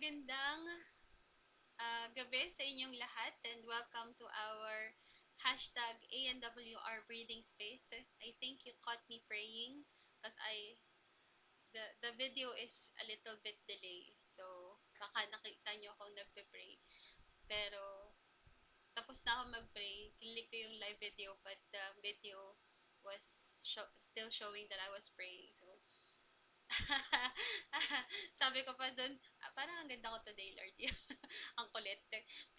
magandang gabi sa inyong lahat and welcome to our hashtag ANWR Breathing Space. I think you caught me praying because the video is a little bit delay. So, baka nakita nyo akong nagpe-pray. Pero, tapos na ako mag-pray. Kinilig ko yung live video but the video was still showing that I was praying. So, sabi ko pa dun, parang ang ganda ko today, Lord. Ang kulit.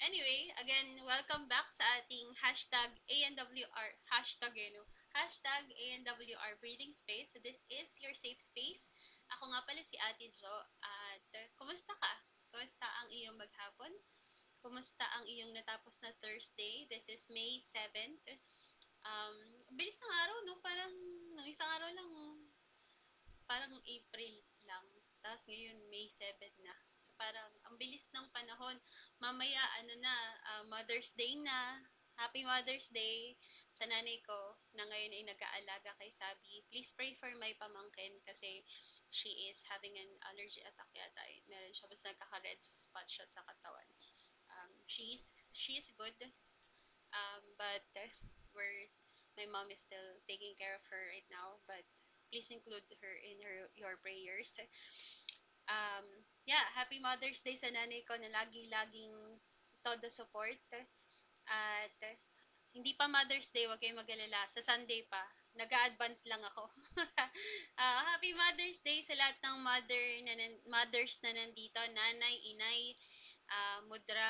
Anyway, again, welcome back sa ating hashtag ANWR, hashtag no? Hashtag ANWR Breathing Space. So this is your safe space. Ako nga pala si Ate Jo. At kumusta ka? Kumusta ang iyong maghapon? Kumusta ang iyong natapos na Thursday? This is May 7th. Bilis ng araw, no? Parang, no, isang araw lang, parang April lang. Tapos ngayon, May 7 na. So parang, ang bilis ng panahon. Mamaya, Mother's Day na. Happy Mother's Day sa nanay ko na ngayon ay nag-aalaga kay Sabi. Please pray for my pamangkin kasi she is having an allergy attack yata. Meron siya, basta nagkaka-red spot siya sa katawan. She is good. But my mom is still taking care of her right now. But please include her in your prayers. Yeah, happy Mother's Day sa nanay ko na laging todo support. At hindi pa Mother's Day, wag kayong mag-alala. Sa Sunday pa, nag-a-advance lang ako. Happy Mother's Day sa lahat ng mothers na nandito, nanay, inay, mudra,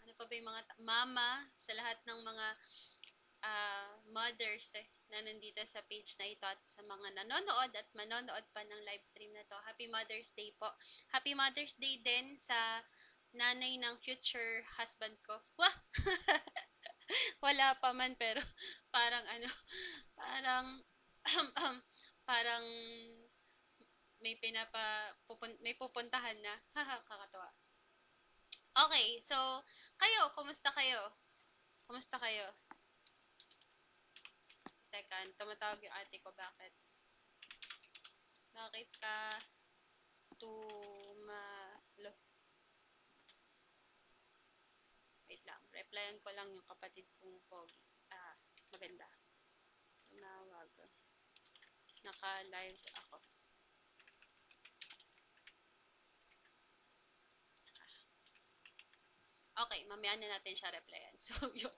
ano pa ba yung mga mama, sa lahat ng mga mothers na nandito sa page na ito at sa mga nanonood at manonood pa ng live stream na to. Happy Mother's Day po. Happy Mother's Day din sa nanay ng future husband ko. Wah! Wala pa man pero parang parang parang may pupuntahan na. Haha, kakatawa. Okay, so kayo, kumusta kayo? Kumusta kayo? Teka, tumatawag yung ate ko. Bakit? Bakit ka tumalo? Wait lang. Replyan ko lang yung kapatid kong pogi. Maganda. Tumawag. Naka-live ako. Okay, mamaya na natin siya replyan. So, yun.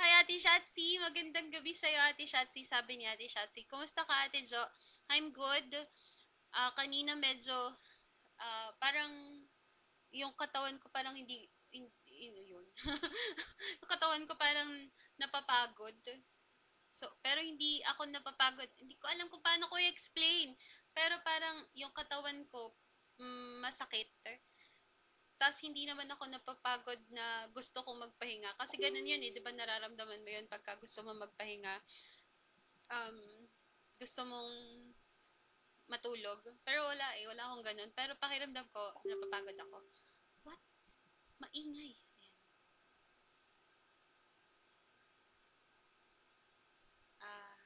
Hi, Ate Shatsi. Magandang gabi sa'yo, Ate Shatsi. Sabi ni Ate Shatsi. Kumusta ka, Ate Jo? I'm good. Kanina medyo, parang, yung katawan ko parang hindi yun. Yung katawan ko parang napapagod. So, pero hindi ako napapagod. Hindi ko alam kung paano ko i-explain. Pero parang yung katawan ko, masakit. Tapos hindi naman ako napapagod na gusto kong magpahinga. Kasi ganun yun eh, di ba nararamdaman mo yun pagka gusto mo magpahinga. Um, Gusto mong matulog. Pero wala eh, wala akong ganun. Pero pakiramdam ko, napapagod ako. What? Maingay. Ayan. Ah,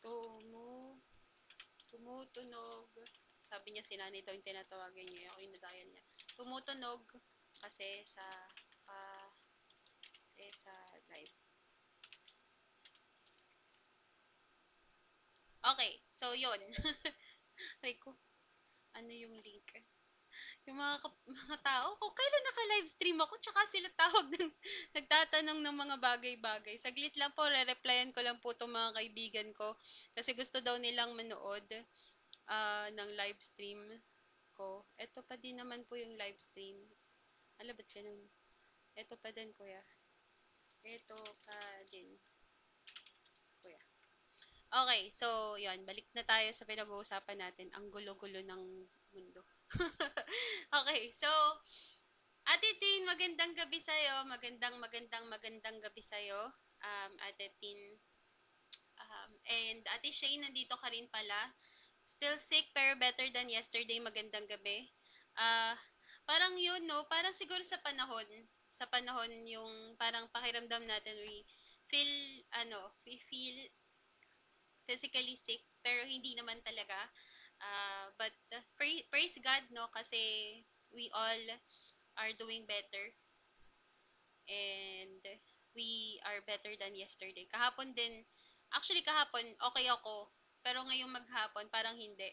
tumu, tumutunog. Sabi niya si nanay daw yung tinatawagan niya. Ako yung nadayan niya. Tumutunog kasi sa live. Okay, so yun. Ay ko, ano yung link? Yung mga tao, kung kailan naka-live stream ako, tsaka sila tawag nagtatanong ng mga bagay-bagay. Saglit lang po, re-replyan ko lang po itong mga kaibigan ko. Kasi gusto daw nilang manood ng live stream ko. Ito pa din naman po yung live stream. Ala, ba't ganun? Ito pa din, kuya. Ito pa din, kuya. Okay, so, yan. Balik na tayo sa pinag-uusapan natin. Ang gulo-gulo ng mundo. Okay, so, Ate Tin, magandang gabi sa'yo. Magandang gabi sa'yo. Ate Tin. And Ate Shane, nandito ka rin pala. Still sick pero better than yesterday. Magandang gabi. Parang yun, no? Parang siguro sa panahon yung parang pakiramdam natin, we feel physically sick, pero hindi naman talaga. But praise God, no, kasi we all are doing better, and we are better than yesterday. Kahapon din, actually kahapon okay ako, pero ngayong maghapon parang hindi.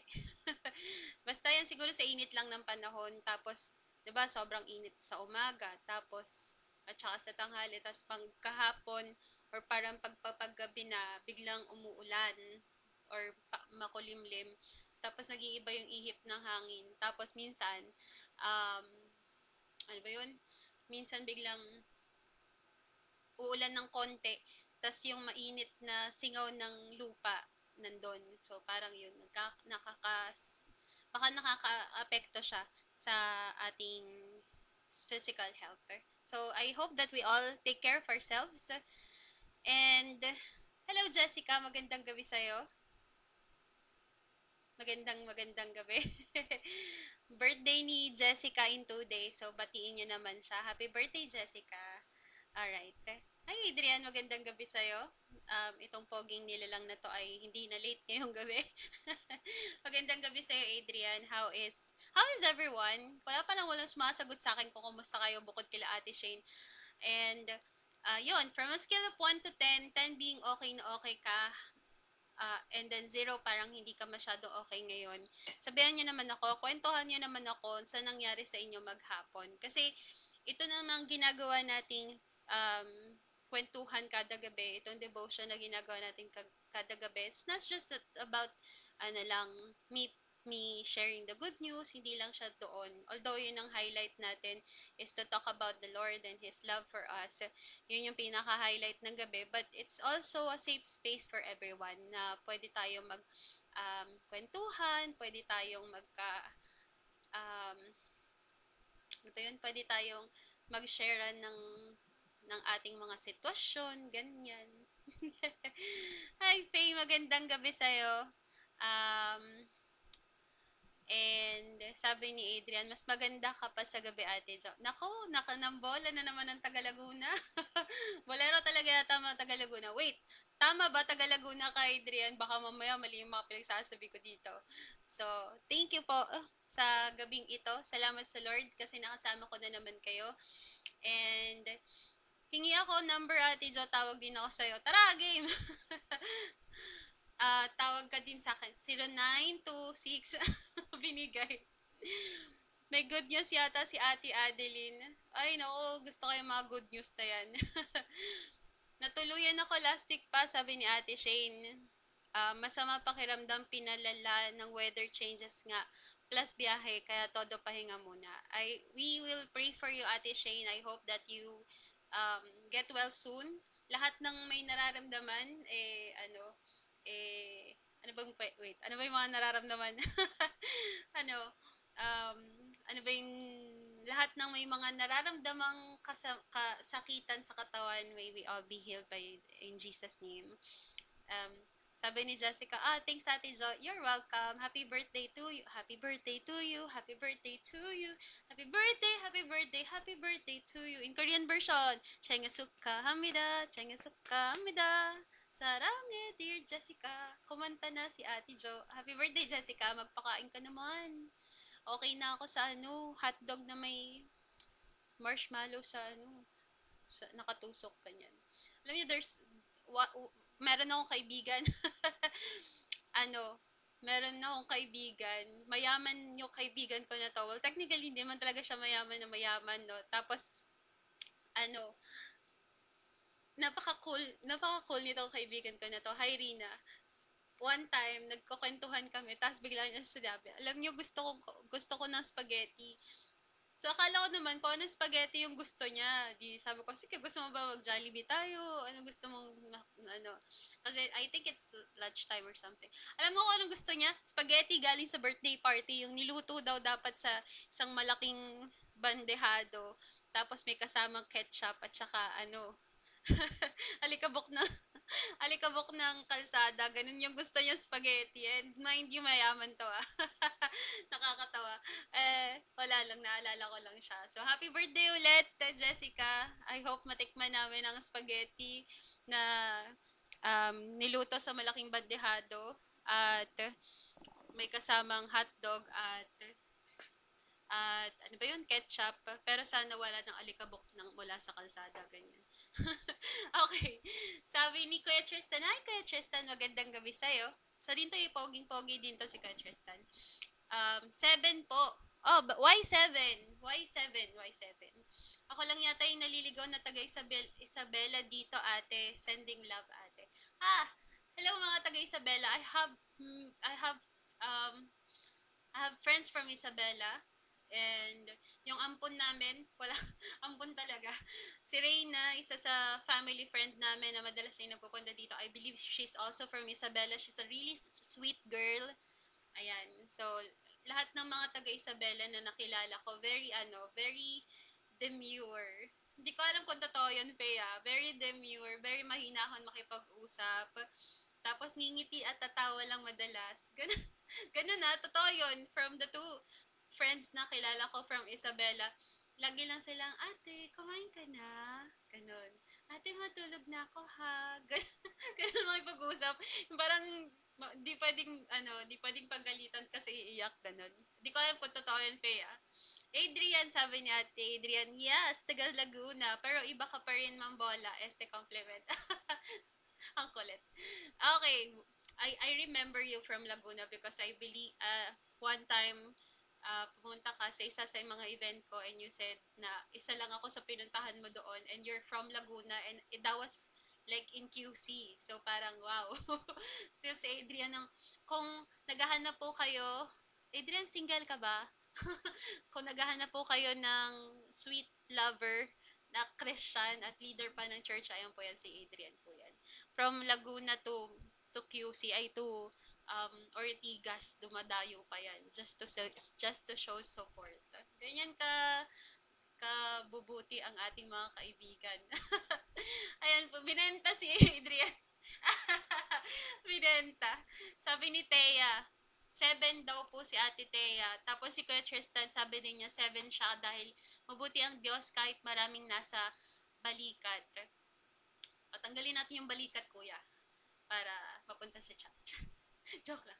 Basta yan siguro sa init lang ng panahon, tapos 'di ba sobrang init sa umaga, tapos at saka sa tanghali, tapos pang kahapon or parang pagpapagabi na biglang umuulan or makulimlim, tapos nag-iiba yung ihip ng hangin, tapos minsan um, ano ba yun? Minsan biglang uulan ng konti, tas yung mainit na singaw ng lupa nandun. So, parang yun, baka nakaka-apekto siya sa ating physical health. So, I hope that we all take care of ourselves. And, hello Jessica, magandang gabi sa'yo. Magandang gabi. Birthday ni Jessica in 2 days, so batiin niyo naman siya. Happy birthday, Jessica. Alright. Hi, Adrian. Magandang gabi sa'yo. Itong poging nilalang na to ay hindi na late ngayong gabi. Magandang gabi sa'yo, Adrian. How is everyone? Wala pa nang walang sumasagot sa akin kung kumusta kayo bukod kila Ate Shane. And, yun, from a scale of 1 to 10, 10 being okay na okay ka, and then 0 parang hindi ka masyado okay ngayon. Sabihan niyo naman ako, kwentuhan niyo naman ako sa nangyari sa inyo maghapon. Kasi ito namang ginagawa nating um, kwentuhan kada gabi, itong devotion na ginagawa natin kada gabi. It's not just about ano lang, me me sharing the good news, hindi lang siya doon. Although yun ang highlight natin is to talk about the Lord and His love for us. Yun yung pinaka-highlight ng gabi. But it's also a safe space for everyone na pwede tayong kwentuhan, pwede tayong um, ano ba yun, pwede tayong mag-share ng ating mga sitwasyon, ganyan. Hi, Faye, magandang gabi sa'yo. Um, And sabi ni Adrian, mas maganda ka pa sa gabi, Ate Jo. Nako, nakanambola na naman ng Taga Laguna. Bolero talaga yata mga Taga Laguna. Wait, tama ba Taga Laguna ka, Adrian? Baka mamaya mali yung mga pinagsasabi ko dito. So, thank you po sa gabing ito. Salamat sa Lord kasi nakasama ko na naman kayo. And hingi ako number, Ate Jo. Tawag din ako sa'yo. Tara, game! Tawag ka din sa akin. 0926 binigay. May good news yata si Ate Adeline. Ay, nako, gusto ko yung mga good news na yan. Natuluyan ako last week pa, sabi ni Ate Shane. Masama pakiramdam, pinalala ng weather changes nga. Plus biyahe, kaya todo pahinga muna. We will pray for you, Ate Shane. I hope that you get well soon. Lahat ng may nararamdaman, ano ba yung mga nararamdaman? ano, um, ano ba yung lahat ng may mga nararamdamang kasakitan sa katawan, may we all be healed by in Jesus name. Um, sabi ni Jessica, thanks Ate Jo. You're welcome. Happy birthday to you. Happy birthday to you. Happy birthday to you. Happy birthday, happy birthday, happy birthday to you. In Korean version, Chengesuka Hamida, Chengesuka Hamida. Sarange, dear Jessica. Kumanta na si Ate Jo. Happy birthday, Jessica. Magpakain ka naman. Okay na ako sa hotdog na may marshmallow sa nakatusok kanyan. Alam niyo, meron akong kaibigan, ano, meron akong kaibigan, mayaman yung kaibigan ko na to. Well, technically, hindi man talaga siya mayaman na mayaman, no? Tapos, ano, napaka-cool nitong kaibigan ko na to. Hi, Rina. One time, nagkukwentuhan kami, tapos bigla niya sinabi, alam niyo, gusto ko ng spaghetti. So, akala ko naman kung anong spaghetti yung gusto niya. Di sabi ko, sige, gusto mo ba mag-Jollibee tayo? Ano gusto mong, ano? Kasi I think it's lunchtime or something. Alam mo kung anong gusto niya? Spaghetti galing sa birthday party. Yung niluto daw dapat sa isang malaking bandehado. Tapos may kasamang ketchup at saka alikabok na alikabok ng kalsada. Ganun yung gusto niya spaghetti. And mind you, mayaman to Nakakatawa. Wala lang, naalala ko lang siya. So, happy birthday ulit, Jessica. I hope matikman namin ang spaghetti na Niluto sa malaking bandehado at may kasamang hotdog at ano ba yun, ketchup. Pero sana wala ng alikabok mula sa kalsada, ganyan. Okay. Sabi ni Kuya Tristan, hi Kuya Tristan, magandang gabi sa'yo. Sa rin to, poging-pogi din to si Kuya Tristan. 7 po. Oh, why 7? Why 7? Why 7? Ako lang yata yung naliligaw na taga Isabela dito, ate. Sending love, ate. Ah, hello mga taga Isabela. I have um I have friends from Isabela. And yung ampon namin, wala, ampon talaga. Si Reyna, isa sa family friend namin na madalas ay nagpupunta dito. I believe she's also from Isabela. She's a really sweet girl. Ayan. So, lahat ng mga taga Isabela na nakilala ko, very demure. Hindi ko alam kung totoo yun, Pea. Very demure, very mahinahon makipag-usap. Tapos ngingiti at tatawa lang madalas. Ganun, ganun na, totoo yun. From the two friends na kilala ko from Isabela, lagi lang silang, ate, kumain ka na? Ganun. Ate, matulog na ako ha? Ganun, ganun makipag-usap. Parang, di pwedeng pagalitan kasi iiyak, ganun. Di ko alam kung totoo yun, Fea. Adrian, sabi ni Ate Adrian, yes, taga Laguna, pero iba ka pa rin, Mambola. Este compliment. Ang kulit. Okay, I remember you from Laguna because I believe, one time, pumunta ka sa isa sa mga event ko and you said na isa lang ako sa pinuntahan mo doon and you're from Laguna and that was like in QC. So parang wow. So si Adrian, kung naghahanap po kayo, Adrian, single ka ba? Kung naghahanap po kayo ng sweet lover na Christian at leader pa ng church, ayan po yan, si Adrian po yan. From Laguna to QC ay to Ortigas, dumadayo pa yan just to show support. Ganyan kabubuti ang ating mga kaibigan. Ayan po, binenta si Adrian. Binenta. Sabi ni Thea, 7 daw po si Ate Thea. Tapos si Kuya Tristan, sabi din niya 7 siya dahil mabuti ang Diyos kahit maraming nasa balikat. Patanggalin natin yung balikat, kuya, para mapunta sa chat. Joke lang.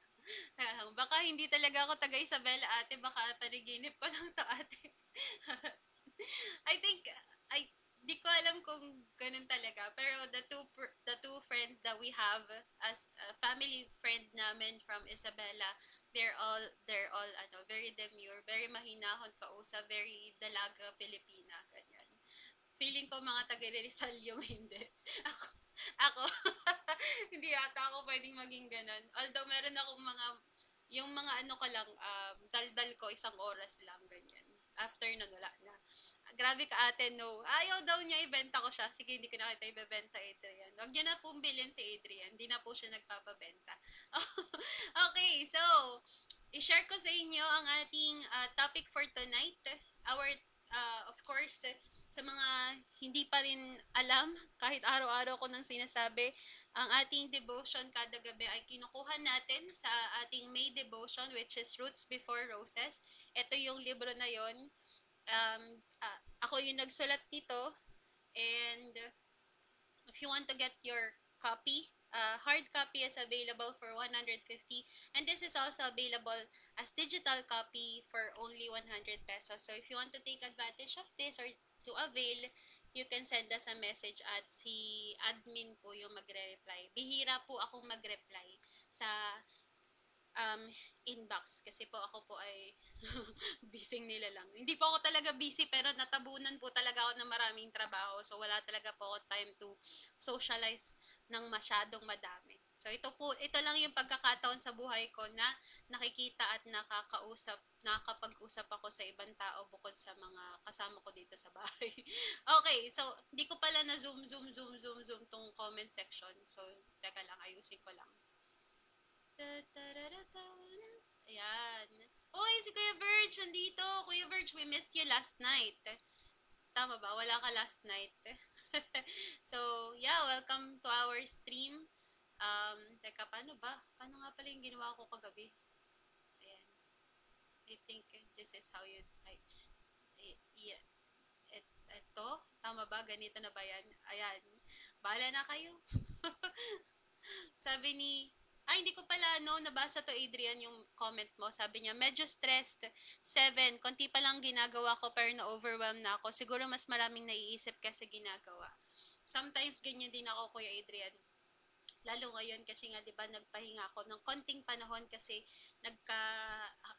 Baka hindi talaga ako taga Isabela, ate. Baka panaginip ko lang to, ate. I think, I di ko alam kung ganun talaga. Pero the two friends that we have as a family friend namin from Isabela, they're all very demure, very mahinahon kausap, very dalaga Filipina, ganyan. Feeling ko mga taga Rizal yung hindi. Ako, ako hindi ata ako pwedeng maging ganun. Although meron akong yung mga ano ko lang, daldal ko isang oras lang, ganyan. After nun, wala na. Grabe ka ate, no. Ayaw daw niya ibenta ko siya. Sige, hindi ko na kita ibebenta, Adrian. Huwag niyo na pong bilhin si Adrian. Hindi na po siya nagpapabenta. Okay, so, i-share ko sa inyo ang ating topic for tonight. Of course, sa mga hindi pa rin alam, kahit araw-araw ko nang sinasabi, ang ating devotion kada gabi ay kinukuha natin sa ating May devotion, which is Roots Before Roses. Ito yung libro na yon. um, Ako yung nagsulat nito, and if you want to get your copy, hard copy is available for 150, and this is also available as digital copy for only 100 pesos. So if you want to take advantage of this or to avail, you can send us a message at si admin po yung magre-reply. Bihira po akong mag-reply sa um, inbox kasi po ako po ay busy nila lang. Hindi po ako talaga busy pero natabunan po talaga ako ng maraming trabaho. So wala talaga po ako time to socialize ng masyadong madami. So ito lang yung pagkakataon sa buhay ko na nakikita at nakakapag-usap ako sa ibang tao bukod sa mga kasama ko dito sa bahay. Okay, so hindi ko pala na zoom tong comment section. So teka lang, ayusin ko lang. Ayan. Uy, si Kuya Verge, nandito. Kuya Verge, we missed you last night. Tama ba? Wala ka last night. So, yeah, welcome to our stream. Teka, paano ba? Paano nga pala yung ginawa ko kagabi? Ayan. I think this is how yeah. Eto, tama ba? Ganito na ba yan? Ayan. Bahala na kayo. Sabi ni, hindi ko pala, no, nabasa to, Adrian, yung comment mo. Sabi niya, medyo stressed. 7, konti pa lang ginagawa ko pero na-overwhelm na ako. Siguro mas maraming naiisip kasi ginagawa. Sometimes ganyan din ako, Kuya Adrian. Lalo ngayon kasi nga 'di ba nagpahinga ako ng konting panahon kasi nagka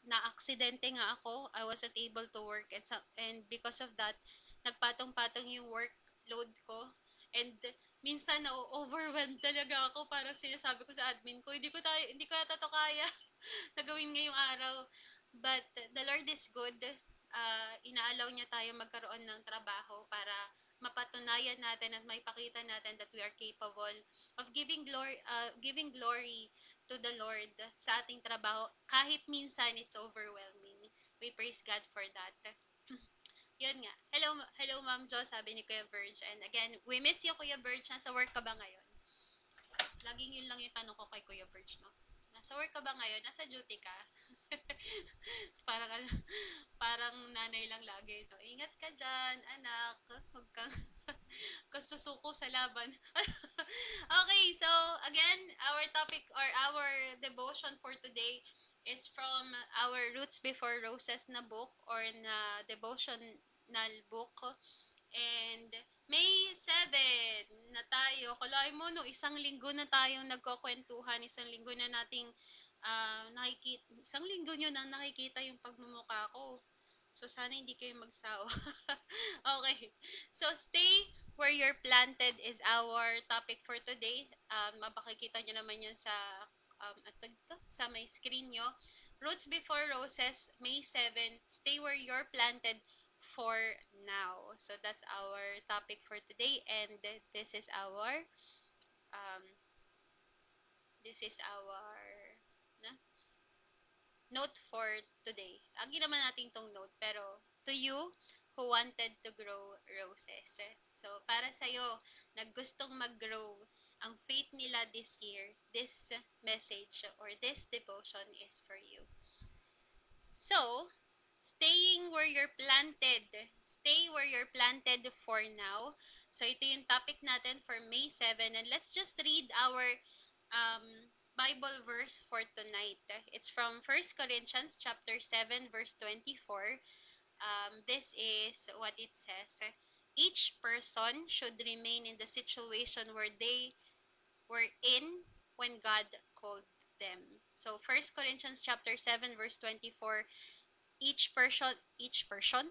na-aksidente nga ako. I wasn't able to work and because of that nagpatong-patong yung workload ko and minsan na-overwhelmed talaga ako, parang sinasabi ko sa admin ko hindi ko yata to kaya na gawin ngayong araw. But the Lord is good. Inaalaw niya tayo magkaroon ng trabaho para mapatunayan natin at maipakita natin that we are capable of giving glory to the Lord sa ating trabaho kahit minsan it's overwhelming. We praise God for that. Yun nga. Hello Ma'am Jo, sabi ni Kuya Verge. And again, we miss you Kuya Verge. Nasa work ka ba ngayon? Laging yun lang yung tanong ko kay Kuya Verge, no? Nasa work ka ba ngayon? Nasa duty ka? parang parang nanay lang lagi, no? Ingat ka dyan, anak. Huwag kang susuko sa laban. Okay, so again, our topic or our devotion for today is from our Roots Before Roses na book or na devotional book. And May 7 na tayo. Kalahin mo, no, isang linggo na tayong nagkukwentuhan, isang linggo na nating isang linggo nyo nang nakikita yung pagmumukha ko. So, sana hindi kayo magsawa. Okay. So, stay where you're planted is our topic for today. Mapakikita nyo naman yan sa sa may screen nyo. Roots Before Roses, May 7. Stay where you're planted for now. So, that's our topic for today. And this is um, na, note for today. Lagi naman natin tong note, pero to you who wanted to grow roses. So, para sa'yo, naggustong mag-grow ang faith nila this year, this message or this devotion is for you. So, stay where you're planted for now. So, ito yung topic natin for May 7. And let's just read our um, Bible verse for tonight. It's from 1 Corinthians chapter 7 verse 24. This is what it says. Each person should remain in the situation where they were in when God called them. So 1 Corinthians chapter 7 verse 24, each person each person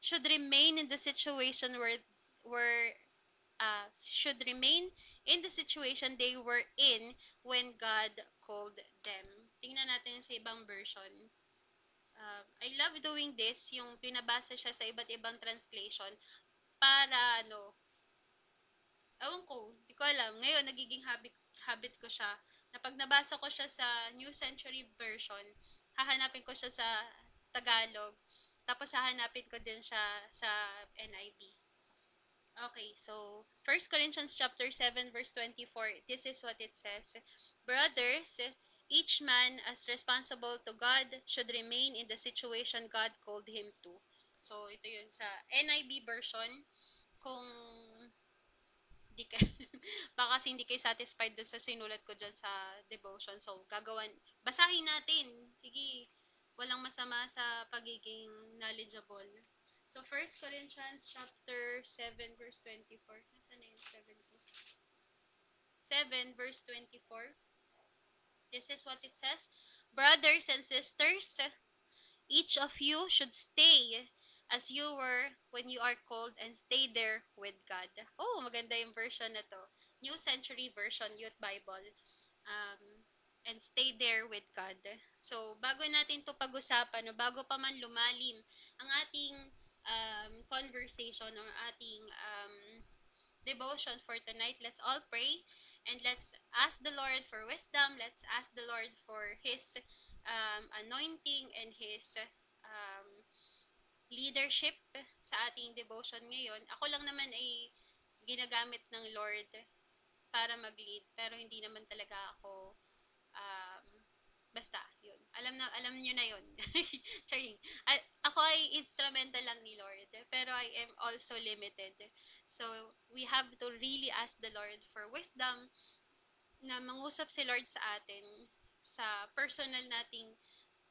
should remain in the situation where should remain in the situation they were in when God called them. Tingnan natin sa ibang version. I love doing this, yung pinabasa siya sa iba't ibang translation para ewan ko, di ko alam. Ngayon, nagiging habit ko siya na pag nabasa ko siya sa New Century Version, hahanapin ko siya sa Tagalog, tapos hahanapin ko din siya sa NIV. Okay, so 1 Corinthians chapter 7 verse 24, this is what it says. Brothers, each man as responsible to God should remain in the situation God called him to. So ito yun sa NIV version. Kung di ka, baka kasi hindi kayo satisfied doon sa sinulat ko dyan sa devotion. So basahin natin. Sige, walang masama sa pagiging knowledgeable. So, 1 Corinthians chapter 7 verse 24. Nasaan na yung 7 ko? 7 verse 24. This is what it says. Brothers and sisters, each of you should stay as you were when you are called and stay there with God. Oh, maganda yung version na to. New Century Version, Youth Bible. Um, and stay there with God. So, bago natin to pag-usapan, bago pa man lumalim ang ating conversation or ating devotion for tonight, let's all pray and let's ask the Lord for wisdom. Let's ask the Lord for His anointing and His leadership sa ating devotion ngayon. Ako lang naman ay ginagamit ng Lord para mag-lead, pero hindi naman talaga ako um, Basta, yun. Alam niyo na yun. Charing. Ako ay instrumental lang ni Lord, pero I am also limited. So, we have to really ask the Lord for wisdom na mangusap si Lord sa atin sa personal nating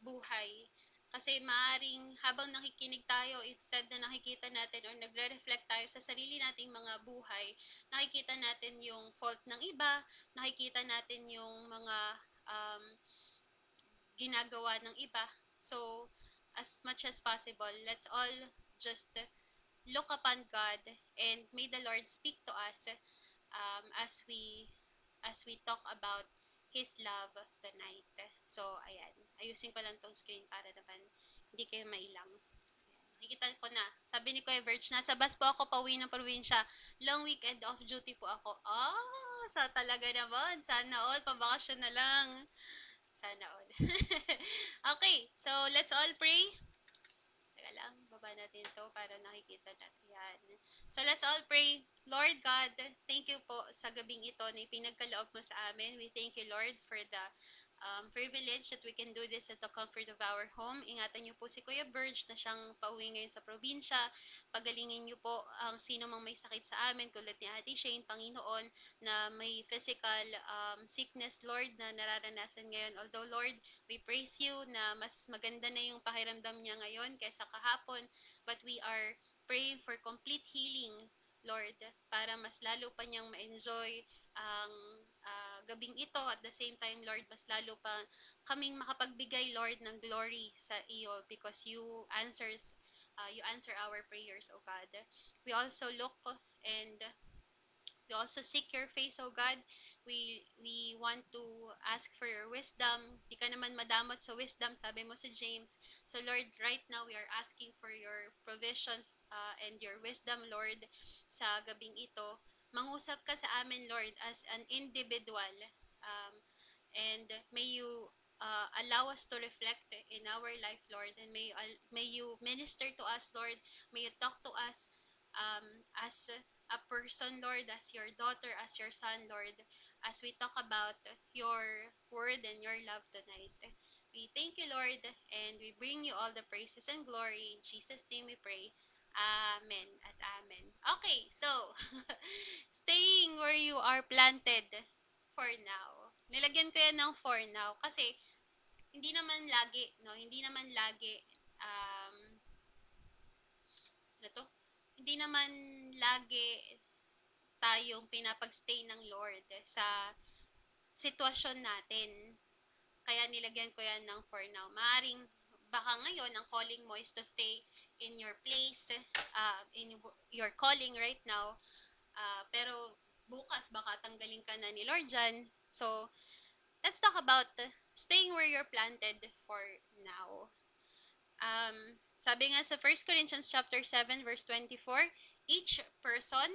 buhay. Kasi maaring habang nakikinig tayo, instead na nakikita natin or nagre-reflect tayo sa sarili nating mga buhay, nakikita natin yung fault ng iba, nakikita natin yung mga um, ginagawa ng iba. So, as much as possible, let's all just look upon God and may the Lord speak to us as we talk about His love tonight. So, ayan. Ayusin ko lang tong screen para naman hindi kayo mailang. Ayan. Nakikita ko na. Sabi ni Kuya Verge, nasa bus po ako pauwi ng probinsya. Long weekend off duty po ako. Sa talaga naman. Sana all, pabakasyon na lang. Sana all. Okay, so let's all pray. Teka lang, baba natin to para nakikita natin. Yan. So let's all pray. Lord God, thank you po sa gabing ito na ipinagkaloob mo sa amin. We thank you, Lord, for the privilege that we can do this at the comfort of our home. Ingatan niyo po si Kuya Burge na siyang pauwi ngayon sa probinsya. Pagalingin niyo po ang sino mang may sakit sa amin, tulad ni Ate Shane, Panginoon, na may physical sickness, Lord, na nararanasan ngayon. Although, Lord, we praise you na mas maganda na yung pakiramdam niya ngayon kaysa kahapon. But we are praying for complete healing, Lord, para mas lalo pa niyang ma-enjoy ang gabing ito. At the same time, Lord, mas lalo pa kaming makapagbigay, Lord, ng glory sa iyo because you answer our prayers, O God. We also look and we also seek your face, O God. We want to ask for your wisdom. Di ka naman madamot sa wisdom, sabi mo sa James. So Lord, right now we are asking for your provision and your wisdom, Lord, sa gabing ito. Mangusap ka sa amin, Lord, as an individual. Um, and may you allow us to reflect in our life, Lord, and may you minister to us, Lord. May you talk to us um, as a person, Lord, as your daughter, as your son, Lord, as we talk about your word and your love tonight. We thank you, Lord, and we bring you all the praises and glory. In Jesus' name we pray. Amen at amen. Okay, so, staying where you are planted for now. Nilagyan ko yan ng for now kasi hindi naman lagi, no? Hindi naman lagi um ano to? Hindi naman lagi tayong pinapagstay ng Lord sa sitwasyon natin. Kaya nilagyan ko yan ng for now. Maaring baka ngayon ang calling mo is to stay in your place, in your calling right now. Pero bukas baka tanggalin ka na ni Lord dyan. So, let's talk about staying where you're planted for now. Um, Sabi nga sa 1 Corinthians chapter 7 verse 24, each person,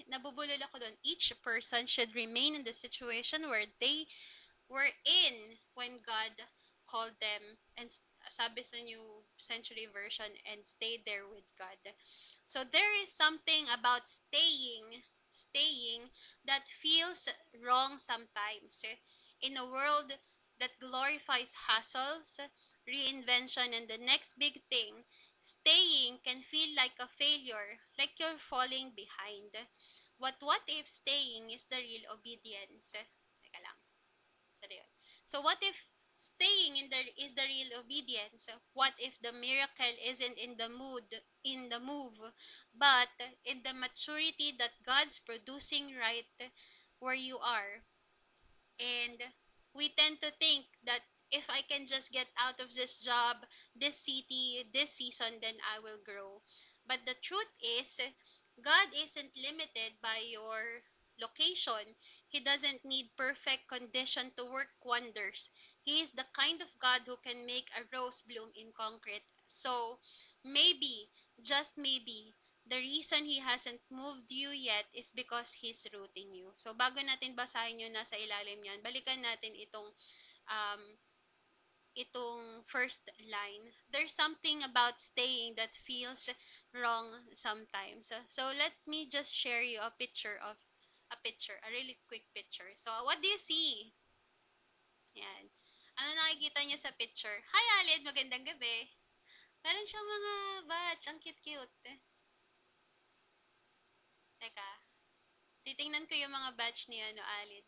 nabubulol ako doon, each person should remain in the situation where they were in when God called them, and sabi sa New Century Version, and stay there with God. So there is something about staying that feels wrong sometimes. In a world that glorifies hustles, reinvention, and the next big thing, staying can feel like a failure, like you're falling behind. What if staying is the real obedience? Teka lang. So what if staying is the real obedience? What if the miracle isn't in the move, but in the maturity that God's producing right where you are? And we tend to think that if I can just get out of this job, this city, this season, then I will grow. But the truth is, God isn't limited by your location. He doesn't need perfect condition to work wonders. He is the kind of God who can make a rose bloom in concrete. So, maybe, just maybe, the reason He hasn't moved you yet is because He's rooting you. So, bago natin basahin yung nasa ilalim yan, balikan natin um, itong first line. There's something about staying that feels wrong sometimes. So, let me just share you a picture, a really quick picture. So, what do you see? Yan. Ano nakikita niyo sa picture? Hi, Alid! Magandang gabi. Meron siyang mga batch. Ang cute-cute. Teka, titingnan ko yung mga batch ni ano, Alid.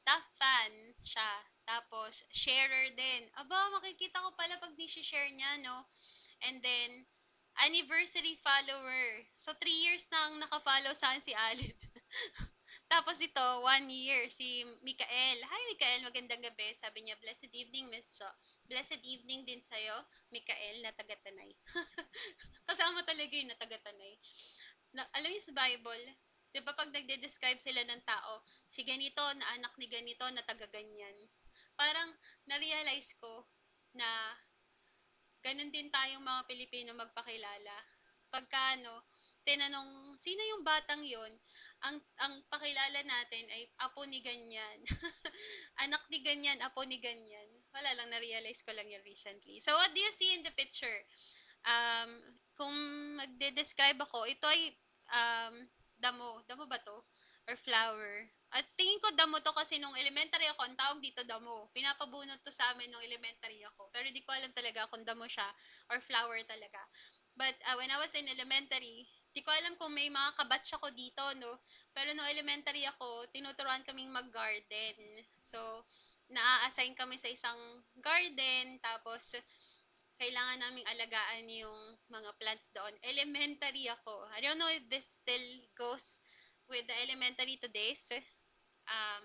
Top fan siya. Tapos, sharer din. Aba, makikita ko pala pag ni-share niya, no? And then, anniversary follower. So, 3 years nang naka-follow sa akin si Alid. Tapos ito, 1 year, si Mikael. Hi, Mikael. Magandang gabi. Sabi niya, blessed evening, Miss Jo. Blessed evening din sa'yo, Mikael, na taga-Tanay. Kasama talaga yung na taga-Tanay. Alam niyo sa Bible, di ba pag nagde-describe sila ng tao, si ganito, na anak ni ganito, na taga-ganyan. Parang, na-realize ko na ganun din tayong mga Pilipino magpakilala. Pagka tinanong, sino yung batang yon? Ang pakilala natin ay apo ni ganyan. Anak ni ganyan, apo ni ganyan. Wala lang, na-realize ko lang yan recently. So, what do you see in the picture? Um, kung magde-describe ako, ito ay um, damo. Damo ba to? Or flower? At tingin ko damo to kasi nung elementary ako, ang tawag dito damo. Pinapabunot to sa amin nung elementary ako. Pero di ko alam talaga kung damo siya or flower talaga. But when I was in elementary, di ko alam kung may mga kabatch ako dito, no? Pero nung elementary ako, tinuturuan kaming mag-garden. So, naa-assign kami sa isang garden, tapos kailangan naming alagaan yung mga plants doon. Elementary ako. I don't know if this still goes with the elementary todays. Um,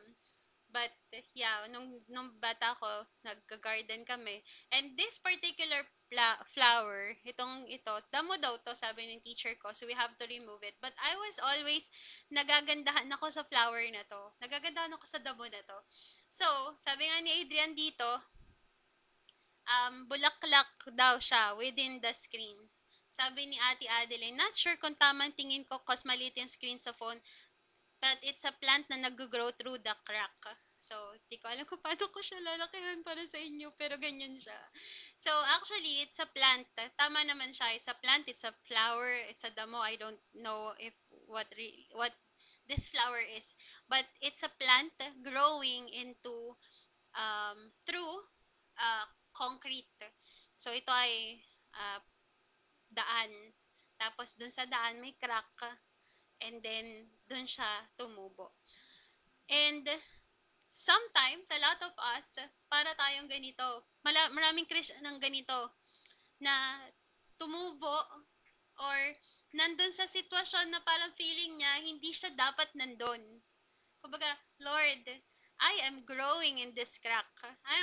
but yeah, nung bata ko, nagga-garden kami. And this particular flower, ito, damo daw to, sabi ng teacher ko. So we have to remove it. But I was always nagagandahan ako sa flower na to. Nagagandahan ako sa damo na to. So, sabi nga ni Adrian dito, bulaklak daw siya within the screen. Sabi ni Ate Adeline, not sure kung tamang tingin ko cause maliit yung screen sa phone, but it's a plant na nag-grow through the crack. So, di ko alam kung paano ko siya lalakihan para sa inyo, pero ganyan siya. So, actually, it's a plant. Tama naman siya. It's a plant, it's a flower, it's a damo. I don't know if what this flower is. But it's a plant growing into through uh, concrete. So, ito ay uh, daan. Tapos, dun sa daan, may crack. And then, dun siya tumubo. And, sometimes, a lot of us, para tayong ganito, maraming Christian ng ganito, na tumubo or nandun sa sitwasyon na parang feeling niya, hindi siya dapat nandun. Kumbaga, Lord, I am growing in this crack. I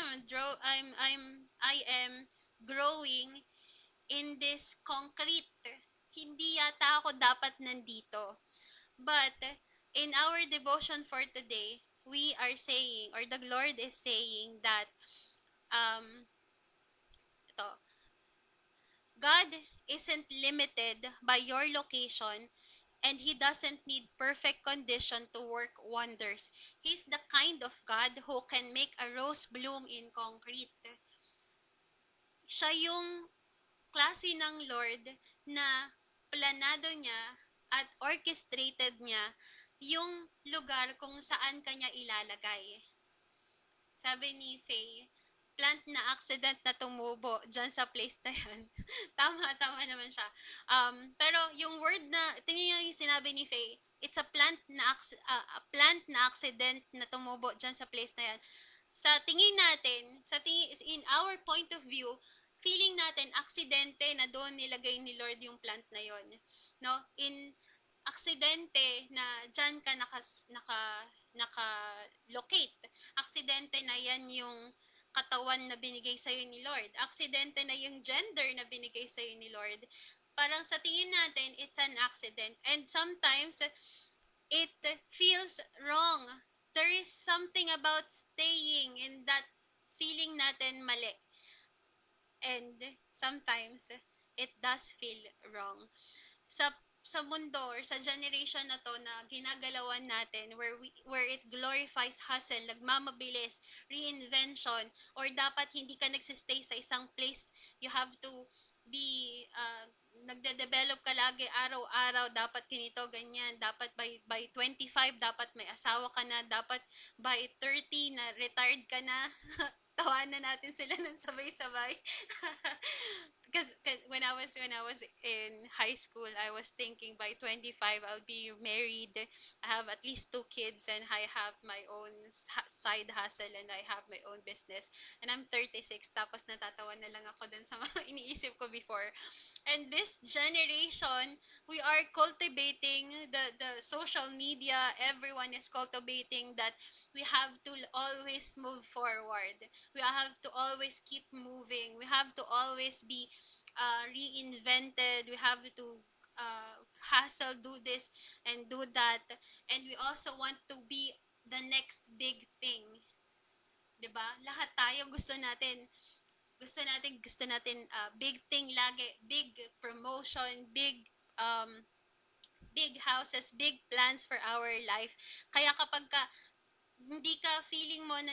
am growing in this concrete. Hindi yata ako dapat nandito. But in our devotion for today, we are saying, or the Lord is saying that ito, God isn't limited by your location, and He doesn't need perfect condition to work wonders. He's the kind of God who can make a rose bloom in concrete. Siya yung klase ng Lord na planado niya at orchestrated niya yung lugar kung saan kanya ilalagay. Sabi ni Faye, plant na accident na tumubo dyan sa place na yan. Tama naman siya. Pero yung word na, tingnan niyo yung sinabi ni Faye, it's a plant na accident na tumubo dyan sa place na yan. Sa tingin natin, in our point of view, feeling natin aksidente na doon nilagay ni Lord yung plant na yon. No? In aksidente na diyan ka naka-locate. Aksidente na yan yung katawan na binigay sa ni Lord. Aksidente na yung gender na binigay sa ni Lord. Parang sa tingin natin, it's an accident. And sometimes, it feels wrong. There is something about staying in that feeling natin mali. And sometimes, it does feel wrong. Sa mundo or sa generation na to na ginagalawan natin where it glorifies hustle, nagmamabilis, reinvention, or dapat hindi ka nagsistay sa isang place, you have to be nagde-develop ka lagi araw-araw, dapat ganito, ganyan, dapat by 25 dapat may asawa ka na, dapat by 30 na retired ka na. Tawanan natin sila ng sabay-sabay. Because when I was in high school, I was thinking by 25 I'll be married. I have at least two kids and I have my own side hustle and I have my own business. And I'm 36 tapos natatawa na lang ako dun sa mga iniisip ko before. And this generation, we are cultivating the social media. Everyone is cultivating that we have to always move forward. We have to always keep moving. We have to always be reinvented. We have to hustle, do this and do that. And we also want to be the next big thing. 'Di ba? Lahat tayo gusto natin big thing lagi, big promotion, um big houses, big plans for our life. Kaya kapag ka hindi ka feeling mo um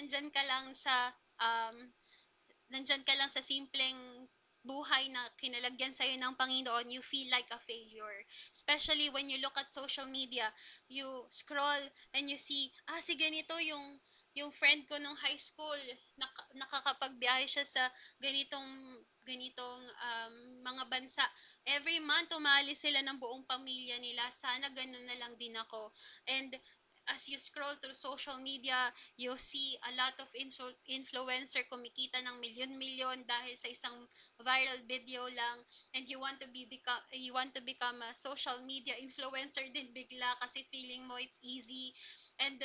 nandyan ka lang sa simpleng buhay na kinalagyan sa'yo ng Panginoon, you feel like a failure. Especially when you look at social media, you scroll and you see, si ganito yung friend ko nung high school, nakakapagbiyahe siya sa ganitong mga bansa. Every month, umalis sila ng buong pamilya nila. Sana ganun na lang din ako. And as you scroll through social media, you see a lot of influencer kumikita ng milyon-milyon dahil sa isang viral video lang, and you want to become a social media influencer din bigla kasi feeling mo it's easy, and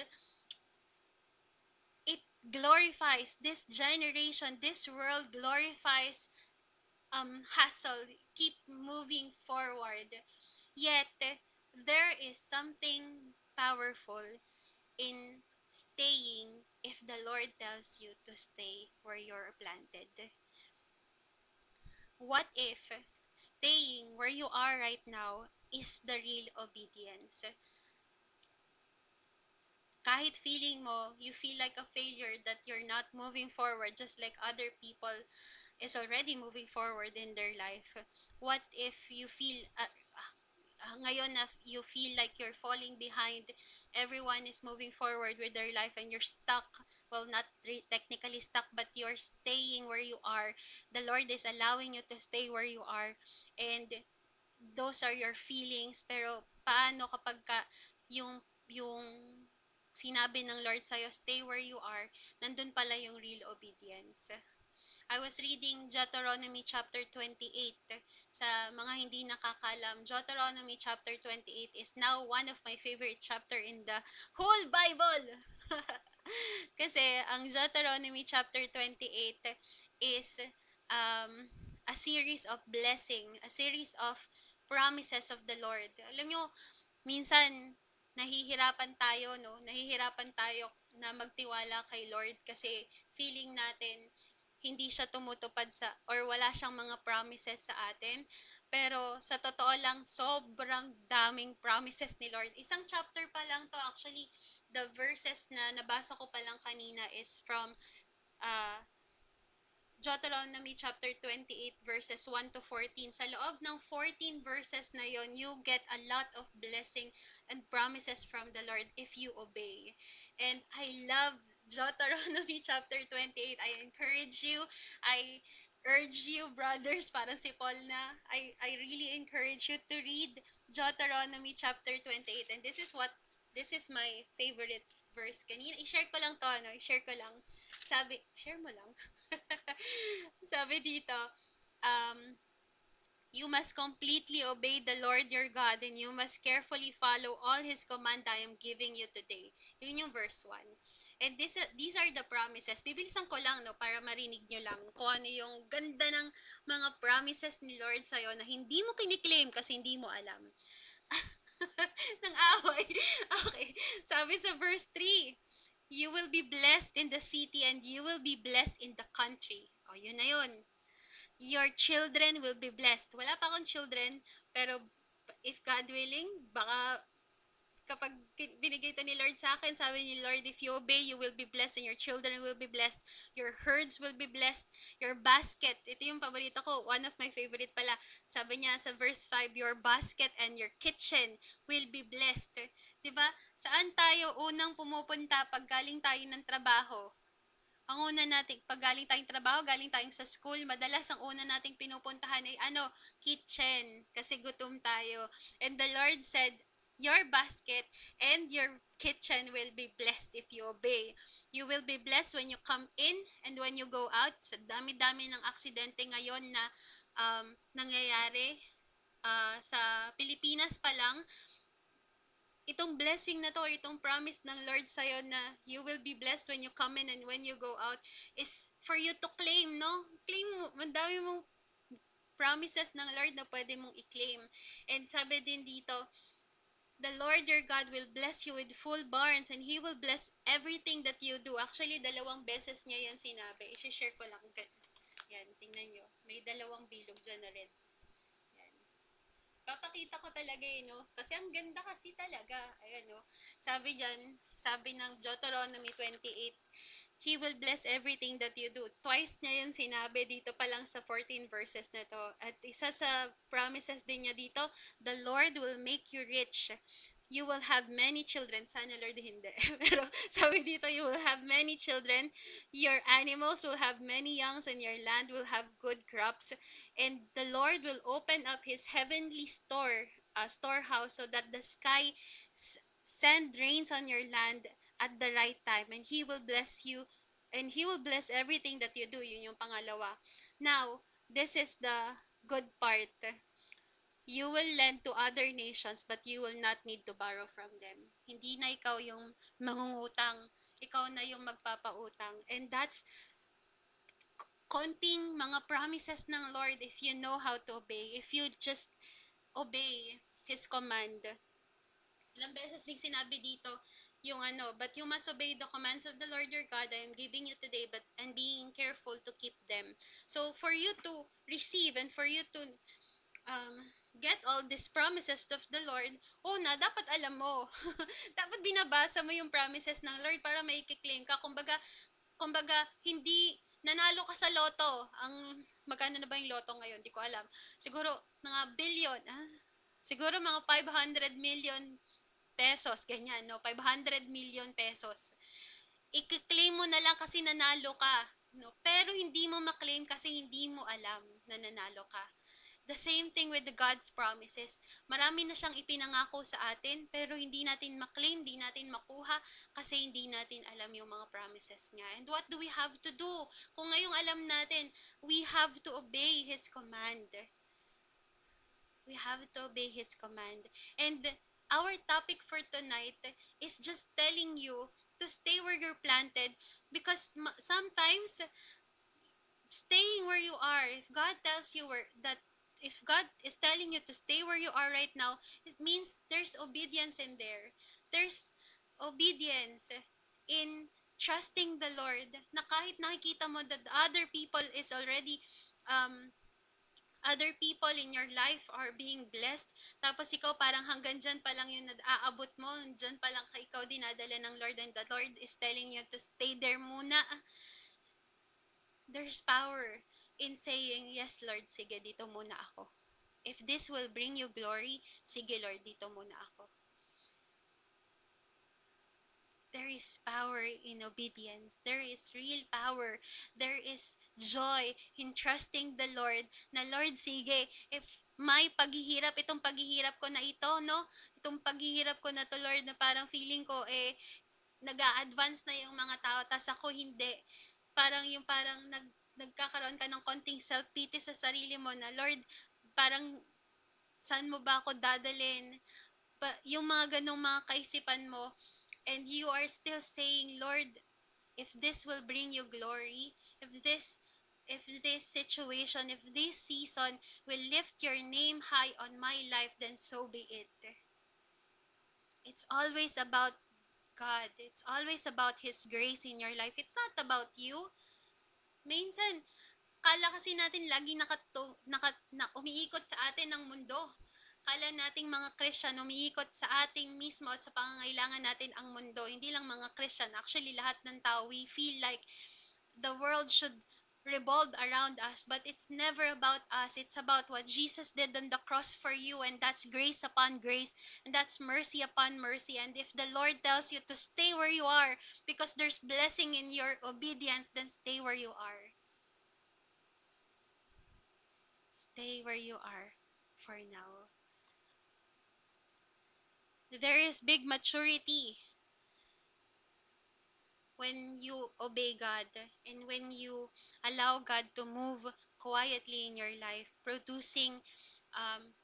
it glorifies this generation, this world glorifies hustle, keep moving forward. Yet there is something powerful in staying if the Lord tells you to stay where you're planted. What if staying where you are right now is the real obedience? Kahit feeling mo, you feel like a failure that you're not moving forward just like other people is already moving forward in their life. What if you feel ngayon na you feel like you're falling behind, everyone is moving forward with their life and you're stuck, well, not technically stuck, but you're staying where you are. The Lord is allowing you to stay where you are, and those are your feelings. Pero paano kapag yung sinabi ng Lord sa'yo, stay where you are, nandun pala yung real obedience. I was reading Deuteronomy chapter 28. Sa mga hindi nakakalam, Deuteronomy chapter 28 is now one of my favorite chapter in the whole Bible. Kasi ang Deuteronomy chapter 28 is um, a series of blessing, a series of promises of the Lord. Alam nyo, minsan nahihirapan tayo, no? Nahihirapan tayo na magtiwala kay Lord kasi feeling natin hindi siya tumutupad sa or wala siyang mga promises sa atin. Pero sa totoo lang, sobrang daming promises ni Lord. Isang chapter pa lang to actually. The verses na nabasa ko pa lang kanina is from uh, Deuteronomy chapter 28 verses 1 to 14. Sa loob ng 14 verses na yon, you get a lot of blessing and promises from the Lord if you obey. And I love Deuteronomy chapter 28. I encourage you, I urge you, brothers, parang si Paul na, I really encourage you to read Deuteronomy chapter 28. And this is my favorite verse. Kanina, i-share ko lang to, no? I-share ko lang. Share mo lang. Sabi dito, um, you must completely obey the Lord your God and you must carefully follow all His command I am giving you today. Yun yung verse 1. And these are the promises. Bibilisan ko lang, no, para marinig nyo lang kung ano yung ganda ng mga promises ni Lord sa'yo na hindi mo kiniklaim kasi hindi mo alam. Nang away. Okay. Sabi sa verse 3, you will be blessed in the city and you will be blessed in the country. O, yun na yun. Your children will be blessed. Wala pa akong children, pero if God willing, baka kapag binigay to ni Lord sa akin, sabi ni Lord, if you obey, you will be blessed and your children will be blessed. Your herds will be blessed. Your basket. Ito yung paborito ko. One of my favorite pala. Sabi niya sa verse 5, your basket and your kitchen will be blessed. 'Di ba? Saan tayo unang pumupunta pag galing tayo ng trabaho? Ang una nating, pag galing tayong trabaho, galing tayong sa school, madalas ang una nating pinupuntahan ay ano, kitchen, kasi gutom tayo. And the Lord said, your basket and your kitchen will be blessed if you obey. You will be blessed when you come in and when you go out. Sa dami-dami ng aksidente ngayon na nangyayari sa Pilipinas pa lang, itong blessing na to or itong promise ng Lord sa'yo na you will be blessed when you come in and when you go out is for you to claim, no? Claim mo, madami mong promises ng Lord na pwede mong i-claim. And sabi din dito, the Lord your God will bless you with full barns and He will bless everything that you do. Actually, dalawang beses niya yan sinabi. I-share ko lang. Yan, tingnan nyo. May dalawang bilog dyan na red. Papakita ko talaga no? Kasi ang ganda kasi talaga. Ayan, no? Sabi dyan, sabi ng Deuteronomy 28, He will bless everything that you do. Twice niya yun sinabi dito pa lang sa 14 verses na to. At isa sa promises din niya dito, the Lord will make you rich. You will have many children. Sana Lord hindi. Pero sabi dito, you will have many children. Your animals will have many youngs and your land will have good crops. And the Lord will open up His heavenly storehouse so that the sky send rains on your land at the right time. And He will bless you and He will bless everything that you do. Yun yung pangalawa. Now, this is the good part. You will lend to other nations but you will not need to borrow from them. Hindi na ikaw yung mangungutang. Ikaw na yung magpapautang. And that's konting mga promises ng Lord if you know how to obey. If you just obey His command. Ilang beses din sinabi dito yung but you must obey the commands of the Lord your God I am giving you today and being careful to keep them. So for you to receive and for you to get all these promises of the Lord, dapat alam mo. Dapat binabasa mo yung promises ng Lord para maiki-claim ka. Kumbaga, hindi nanalo ka sa loto. Magkano na ba yung loto ngayon? Di ko alam. Siguro, mga billion. Siguro mga 500 million pesos. Ganyan, no? 500 million pesos. I-claim mo na lang kasi nanalo ka. No? Pero hindi mo maklaim kasi hindi mo alam na nanalo ka. The same thing with the God's promises. Marami na siyang ipinangako sa atin, pero hindi natin maklaim, hindi natin makuha, kasi hindi natin alam yung mga promises niya. And what do we have to do? Kung ngayong alam natin, we have to obey His command. We have to obey His command. And our topic for tonight is just telling you to stay where you're planted, because sometimes staying where you are, if God tells you that if God is telling you to stay where you are right now, it means there's obedience in there. There's obedience in trusting the Lord na kahit nakikita mo that other people is already other people in your life are being blessed, tapos ikaw parang hanggang dyan pa lang yung aabot mo, dyan pa lang ikaw dinadala ng Lord and the Lord is telling you to stay there muna. There's power in saying, yes Lord, sige, dito muna ako. If this will bring you glory, sige Lord, dito muna ako. There is power in obedience. There is real power. There is joy in trusting the Lord. Na Lord, sige, if may paghihirap, itong paghihirap ko na ito, no? Itong paghihirap ko na to, Lord, na parang feeling ko, nag-a-advance na yung mga tao, tas ako hindi. Parang nagkakaroon ka ng konting self-pity sa sarili mo na, Lord, parang saan mo ba ako dadalhin? Yung mga ganong mga kaisipan mo, and you are still saying, Lord, if this will bring you glory, if this situation, if this season will lift your name high on my life, then so be it. It's always about God. It's always about His grace in your life. It's not about you. Minsan, kala kasi natin lagi umiikot sa atin ng mundo. Kala nating mga Christian, umiikot sa ating mismo at sa pangangailangan natin ang mundo. Hindi lang mga Christian. Actually, lahat ng tao, we feel like the world should revolve around us, but it's never about us. It's about what Jesus did on the cross for you, and that's grace upon grace, and that's mercy upon mercy. And if the Lord tells you to stay where you are because there's blessing in your obedience, then stay where you are. Stay where you are for now. There is big maturity when you obey God and when you allow God to move quietly in your life, producing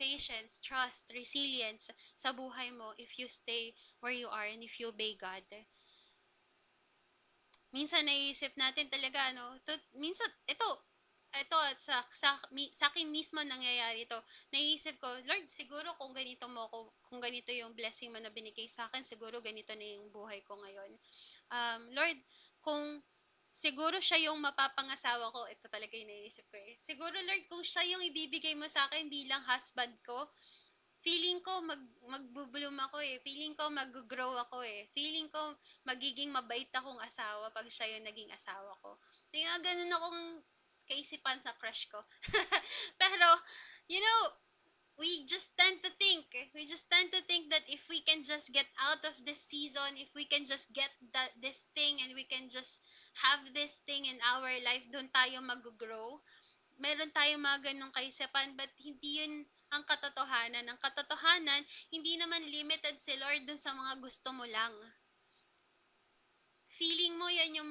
patience, trust, resilience sa buhay mo if you stay where you are and if you obey God. Minsan naiisip natin talaga, minsan, ito sa akin mismo nangyayari ito. Naiisip ko, Lord, siguro kung ganito yung blessing mo na binigay sa akin, siguro ganito na yung buhay ko ngayon. Lord, kung siguro siya yung mapapangasawa ko, ito talaga yung naiisip ko eh. Siguro Lord, kung siya yung ibibigay mo sa akin bilang husband ko, feeling ko magbubloom ako eh. Feeling ko mag-grow ako eh. Feeling ko magiging mabait akong asawa pag siya yung naging asawa ko. Kaya ganun akong kaisipan sa crush ko. Pero, you know, we just tend to think that if we can just get out of this season, if we can just get this thing and we can just have this thing in our life, doon tayo mag-grow. Meron tayong mga ganong kaisipan, but hindi yun ang katotohanan. Ang katotohanan, hindi naman limited si Lord dun sa mga gusto mo lang. Feeling mo yan yung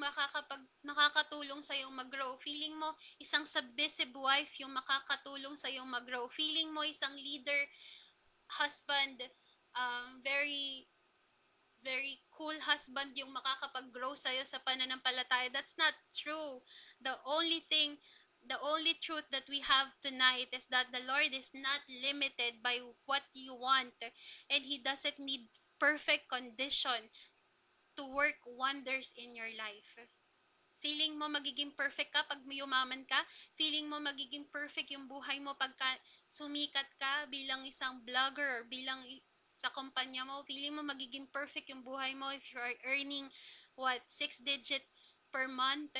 nakakatulong sa yung mag-grow. Feeling mo isang submissive wife yung makakatulong sa yung mag-grow. Feeling mo isang leader, husband, very very cool husband yung makakapag-grow sa'yo sa pananampalataya. That's not true. The only thing, the only truth that we have tonight is that the Lord is not limited by what you want, and He doesn't need perfect condition to work wonders in your life. Feeling mo magiging perfect ka pag yumaman ka? Feeling mo magiging perfect yung buhay mo pagka sumikat ka bilang isang vlogger or bilang sa kumpanya mo? Feeling mo magiging perfect yung buhay mo if you are earning, 6 digit per month?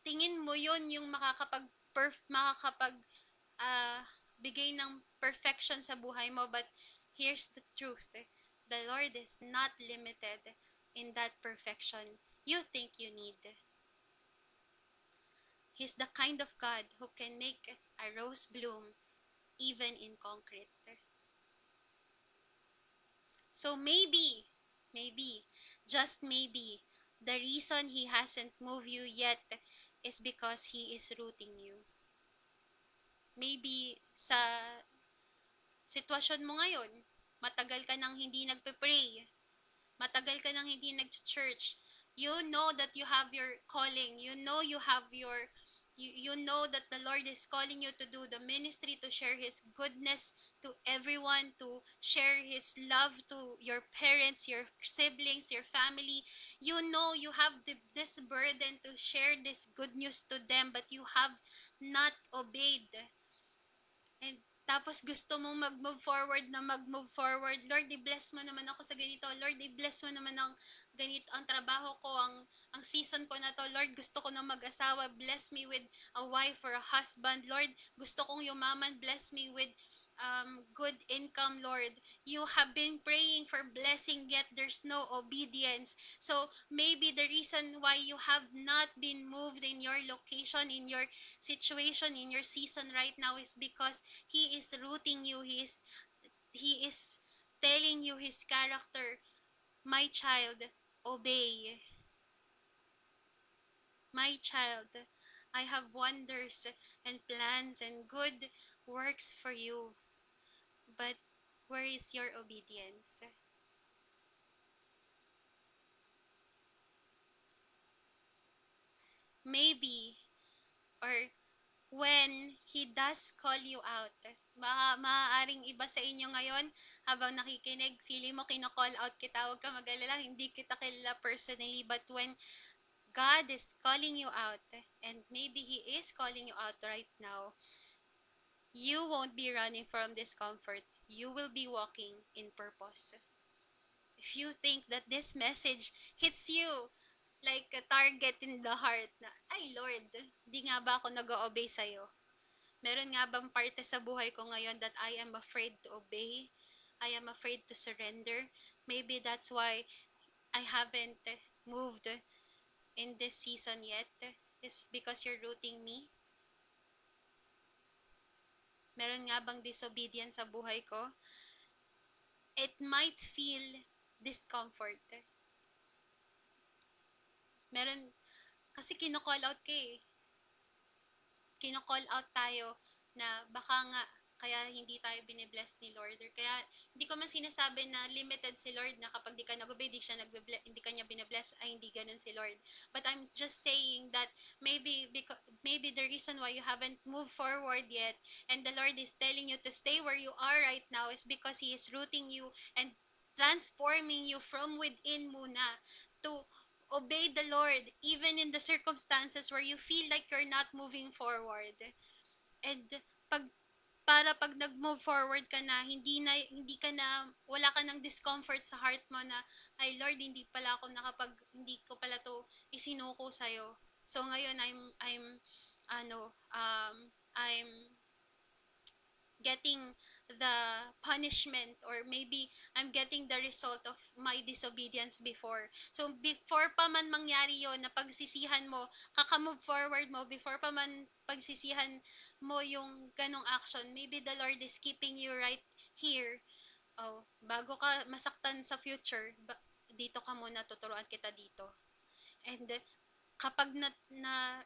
Tingin mo yun yung makakapag uh, bigay ng perfection sa buhay mo. But here's the truth. The Lord is not limited in that perfection you think you need. He's the kind of God who can make a rose bloom even in concrete. So maybe, just maybe, the reason He hasn't moved you yet is because He is rooting you. Maybe sa sitwasyon mo ngayon, matagal ka nang hindi nagpe-pray, matagal ka nang hindi nag-church, you know that you have your calling, you know that the Lord is calling you to do the ministry, to share His goodness to everyone, to share His love to your parents, your siblings, your family. You know you have this burden to share this good news to them, but you have not obeyed. And tapos gusto mong mag-move forward. Lord, i-bless mo naman ako sa ganito. Lord, i-bless mo naman ang ganito, ang trabaho ko, ang season ko na to. Lord, gusto ko na mag-asawa. Bless me with a wife or a husband. Lord, gusto kong yumaman. Bless me with good income, Lord. You have been praying for blessing, yet there's no obedience. So maybe the reason why you have not been moved in your location, in your situation, in your season right now is because He is rooting you. He is telling you His character. My child, obey. My child, I have wonders and plans and good works for you. But where is your obedience? Maybe, or when He does call you out, maaaring iba sa inyo ngayon, habang nakikinig, feeling mo kina-call out kita, huwag ka mag-alala, hindi kita kilala personally, but when God is calling you out, and maybe He is calling you out right now, You won't be running from discomfort. You will be walking in purpose. If you think that this message hits you like a target in the heart na, ay Lord, di nga ba ako nag-o-obey sa'yo? Meron nga bang parte sa buhay ko ngayon that I am afraid to obey? I am afraid to surrender? Maybe that's why I haven't moved in this season yet. Is because you're rooting me? Meron nga bang disobedience sa buhay ko? It might feel discomfort. Meron, kasi kino-call out ka eh. Kino-call out tayo na baka nga kaya hindi tayo binibless ni Lord, or kaya hindi ko man sinasabi na limited si Lord na kapag di ka nag-obey, hindi ka niya binibless, ay hindi ganun si Lord. But I'm just saying that maybe the reason why you haven't moved forward yet and the Lord is telling you to stay where you are right now is because He is rooting you and transforming you from within muna to obey the Lord even in the circumstances where you feel like you're not moving forward. And pag pag nag-move forward ka na, hindi ka na wala ka ng discomfort sa heart mo na ay Lord, hindi ko pala to isinuko sa So ngayon ano um I'm getting the punishment, or maybe I'm getting the result of my disobedience before. So before pa man mangyari yon na pagsisihan mo, kakamove forward mo, before pa man pagsisihan mo yung ganong action, maybe the Lord is keeping you right here. Oh, bago ka masaktan sa future, dito ka muna, tuturuan kita dito. And kapag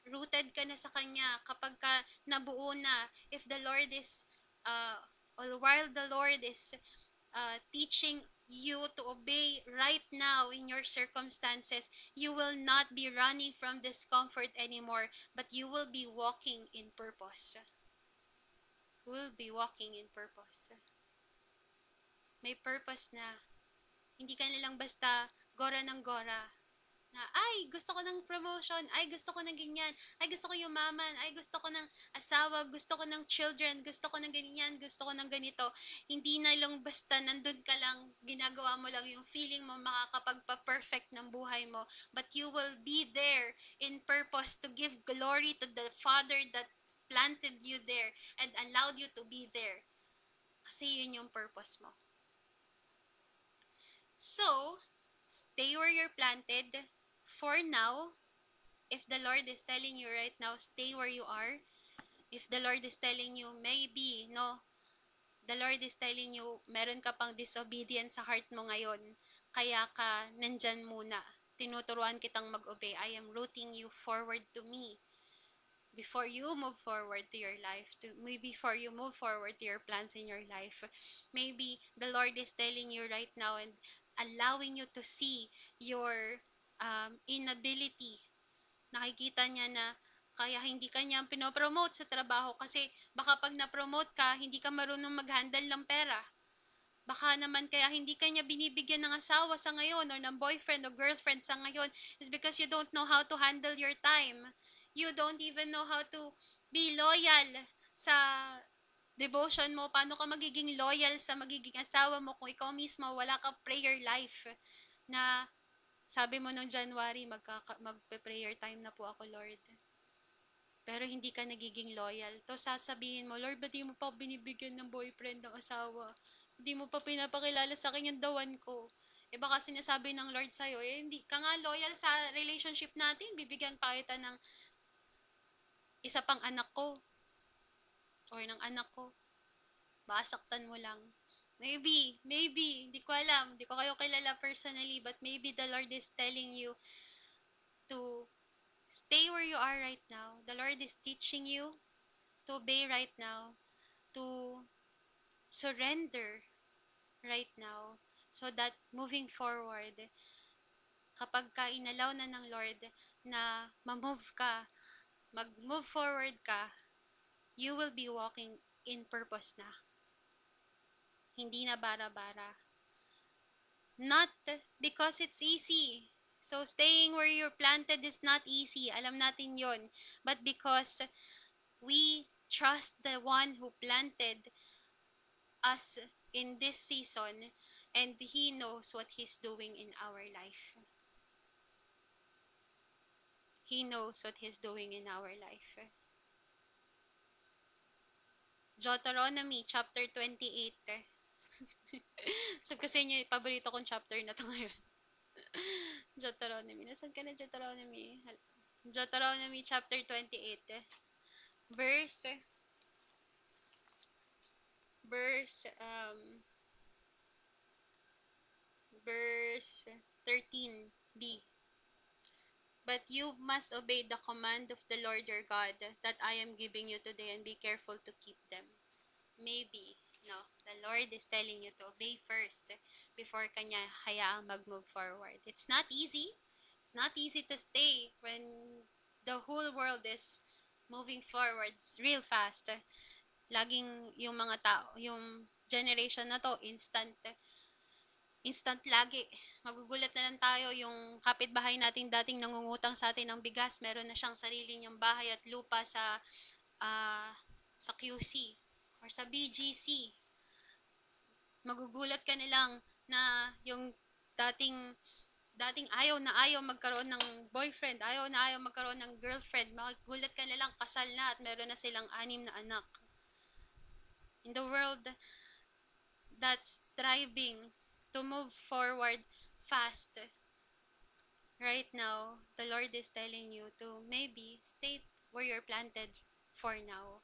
rooted ka na sa Kanya, kapag ka nabuo na, if the Lord is, uh, or while the Lord is teaching you to obey right now in your circumstances, you will not be running from discomfort anymore, but you will be walking in purpose. Will be walking in purpose. May purpose na. Hindi ka nilang basta gora ng gora. Na, ay, gusto ko ng promotion, ay, gusto ko ng ganyan, ay, gusto ko yumaman, ay, gusto ko ng asawa, gusto ko ng children, gusto ko ng ganyan, gusto ko ng ganito. Hindi na lang basta nandun ka lang, ginagawa mo lang yung feeling mo makakapagpa-perfect ng buhay mo, but you will be there in purpose to give glory to the Father that planted you there and allowed you to be there. Kasi yun yung purpose mo. So, stay where you're planted. For now, if the Lord is telling you right now, stay where you are. If the Lord is telling you, maybe, no, the Lord is telling you, meron ka pang disobedience sa heart mo ngayon, kaya ka nandyan muna. Tinuturuan kitang mag-obey. I am rooting you forward to me. Before you move forward to your life, before you move forward to your plans in your life, maybe the Lord is telling you right now and allowing you to see your inability. Nakikita niya na kaya hindi ka niya pinopromote sa trabaho kasi baka pag na-promote ka, hindi ka marunong mag-handle ng pera. Baka naman kaya hindi ka niya binibigyan ng asawa sa ngayon or ng boyfriend o girlfriend sa ngayon is because you don't know how to handle your time. You don't even know how to be loyal sa devotion mo. Paano ka magiging loyal sa magiging asawa mo kung ikaw mismo wala ka prayer life na sabi mo nung January, magpe-prayer time na po ako, Lord. Pero hindi ka nagiging loyal. To sasabihin mo, Lord, ba't di mo pa binibigyan ng boyfriend ng asawa? Hindi mo pa pinapakilala sa akin yung dawan ko. Eh baka sinasabi ng Lord sa'yo, eh hindi ka nga loyal sa relationship natin, bibigyan pa kita ng isa pang anak ko or ng anak ko. Basaktan mo lang. Maybe, hindi ko alam, hindi ko kayo kilala personally, but maybe the Lord is telling you to stay where you are right now. The Lord is teaching you to obey right now, to surrender right now, so that moving forward, kapag ka inalaw na ng Lord na mag-move forward ka, you will be walking in purpose na. Hindi na bara-bara. Not because it's easy. So, staying where you're planted is not easy. Alam natin yon. But because we Trust the one who planted us in this season, and He knows what He's doing in our life. He knows what He's doing in our life. Deuteronomy chapter 28. Sabi ko sa inyo, paborito kong chapter na to ngayon. Deuteronomy. Nasaan ka na, Deuteronomy? Deuteronomy chapter 28. Verse, verse, um, verse 13b. But you must obey the command of the Lord your God that I am giving you today and be careful to keep them. Maybe, no, the Lord is telling you to obey first before kanya hayaang mag-move forward. It's not easy. It's not easy to stay when the whole world is moving forwards real fast. Laging yung mga tao, yung generation na to, instant lagi. Magugulat na lang tayo yung kapitbahay nating dating nangungutang sa atin ng bigas, meron na siyang sarili niyang bahay at lupa ah, sa QC or sa BGC. Magugulat ka na lang na yung dating dating ayaw magkaroon ng boyfriend, ayaw na ayaw magkaroon ng girlfriend, magugulat ka na lang kasal na at meron na silang 6 na anak. In the world that's striving to move forward fast, right now, the Lord is telling you to maybe stay where you're planted for now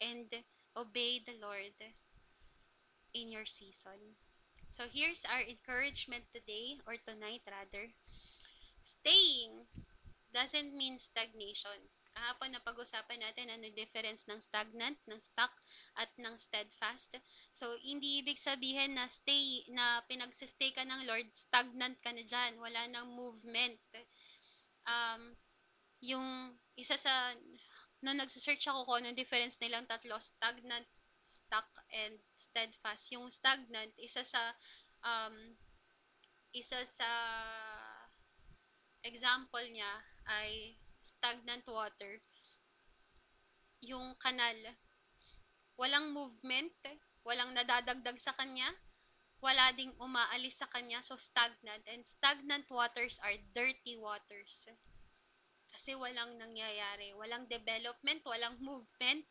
and obey the Lord in your season. So here's our encouragement today, or tonight rather. Staying doesn't mean stagnation. Kahapon na pag-usapan natin ano difference ng stagnant, ng stuck, at ng steadfast. So, hindi ibig sabihin na pinagsistay ka ng Lord, stagnant ka na dyan. Wala nang movement. Um, yung isa sa, nung nagsisearch ako kung anong difference nilang tatlo, stagnant, stuck, and steadfast. Yung stagnant, um, isa sa example niya ay stagnant water. Yung kanal, walang movement, walang nadadagdag sa kanya, wala ding umaalis sa kanya, so stagnant. And stagnant waters are dirty waters. Kasi walang nangyayari, walang development, walang movement.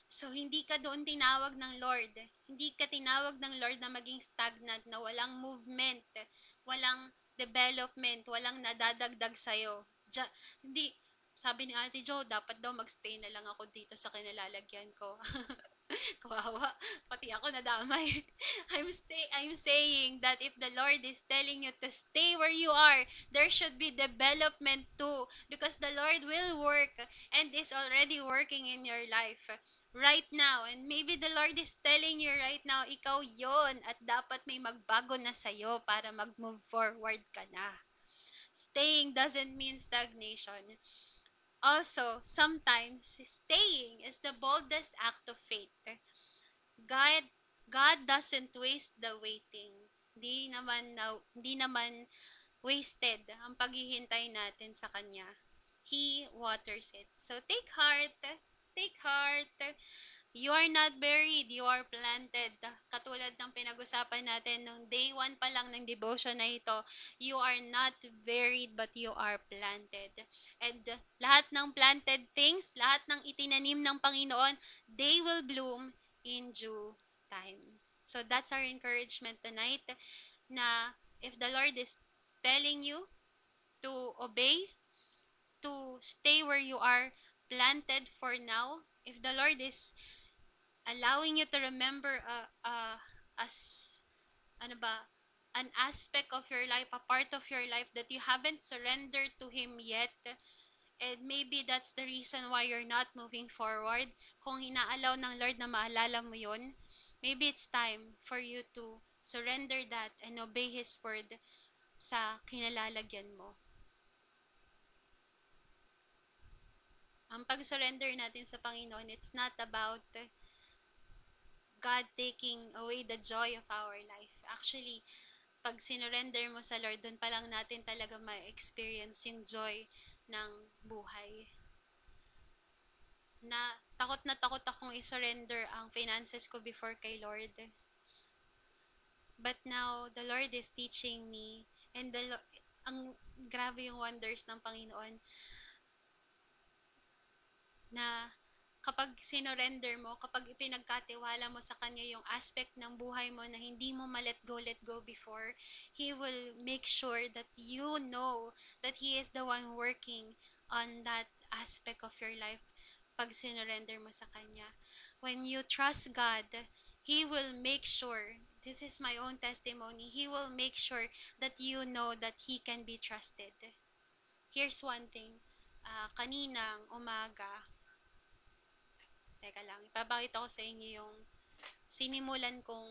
So, hindi ka doon tinawag ng Lord. Hindi ka tinawag ng Lord na maging stagnant, na walang movement, walang development, walang nadadagdag sa'yo. Hindi, sabi ni Ate Jo, dapat daw magstay na lang ako dito sa kinalalagyan ko. Kawawa, pati ako nadamay. I'm saying that if the Lord is telling you to stay where you are, there should be development too, because the Lord will work and is already working in your life right now. And maybe the Lord is telling you right now, ikaw yon at dapat may magbago na sa'yo para mag-move forward ka na. Staying doesn't mean stagnation. Also, sometimes staying is the boldest act of faith. God God doesn't waste the waiting. Hindi naman wasted ang paghihintay natin sa kanya. He waters it. So take heart. Take heart. You are not buried, you are planted. Katulad ng pinag-usapan natin nung day 1 pa lang ng devotion na ito, you are not buried but you are planted. And lahat ng planted things, lahat ng itinanim ng Panginoon, they will bloom in due time. So that's our encouragement tonight, na if the Lord is telling you to obey, to stay where you are planted for now, if the Lord is allowing you to remember as ano ba an aspect of your life, a part of your life that you haven't surrendered to Him yet, and maybe that's the reason why you're not moving forward. Kung inaalaw ng Lord na maalala mo yun, maybe it's time for you to surrender that and obey His word sa kinalalagyan mo. Ang pag-surrender natin sa Panginoon, it's not about God taking away the joy of our life. Actually, pag sinurrender mo sa Lord, doon pa lang natin talaga ma-experience yung joy ng buhay. Na takot na takot akong i-surrender ang finances ko before kay Lord. But now, the Lord is teaching me, and ang grabe yung wonders ng Panginoon, na kapag sinorender mo, kapag ipinagkatiwala mo sa Kanya yung aspect ng buhay mo na hindi mo let go before, He will make sure that you know that He is the one working on that aspect of your life pag sinorender mo sa Kanya. When you trust God, He will make sure, this is my own testimony, He will make sure that you know that He can be trusted. Here's one thing, kaninang umaga, teka lang, ipapakita ko sa inyo yung sinimulan kong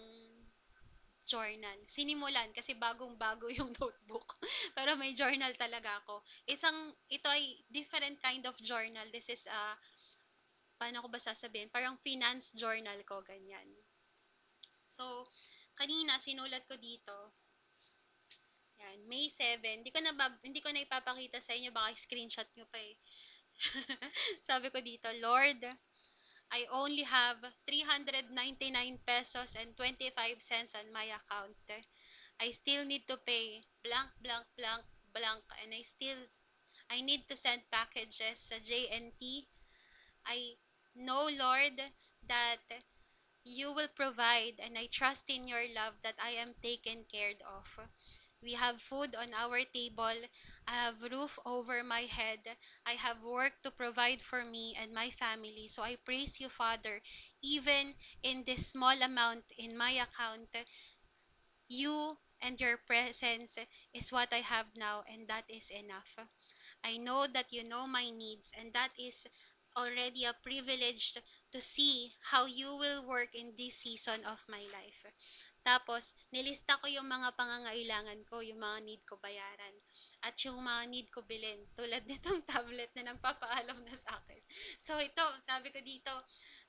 journal. Sinimulan kasi bagong-bago yung notebook. Pero may journal talaga ako. Ito ay different kind of journal. This is paano ko ba sasabihin? Parang finance journal ko, ganyan. So, kanina sinulat ko dito. Yan, May 7. Hindi ko na ipapakita sa inyo, baka screenshot nyo pa eh. Sabi ko dito, Lord, I only have 399 pesos and 25 cents on my account. I still need to pay blank, blank, blank, blank, and I need to send packages sa JNT. I know, Lord, that you will provide, and I trust in your love that I am taken care of. We have food on our table. I have roof over my head. I have work to provide for me and my family. So I praise you, Father. Even in this small amount in my account, you and your presence is what I have now, and that is enough. I know that you know my needs, and that is already a privilege to see how you will work in this season of my life. Tapos, nilista ko yung mga pangangailangan ko, yung mga need ko bayaran, at yung mga need ko bilhin, tulad nitong tablet na nagpapaalam na sa akin. So ito, sabi ko dito,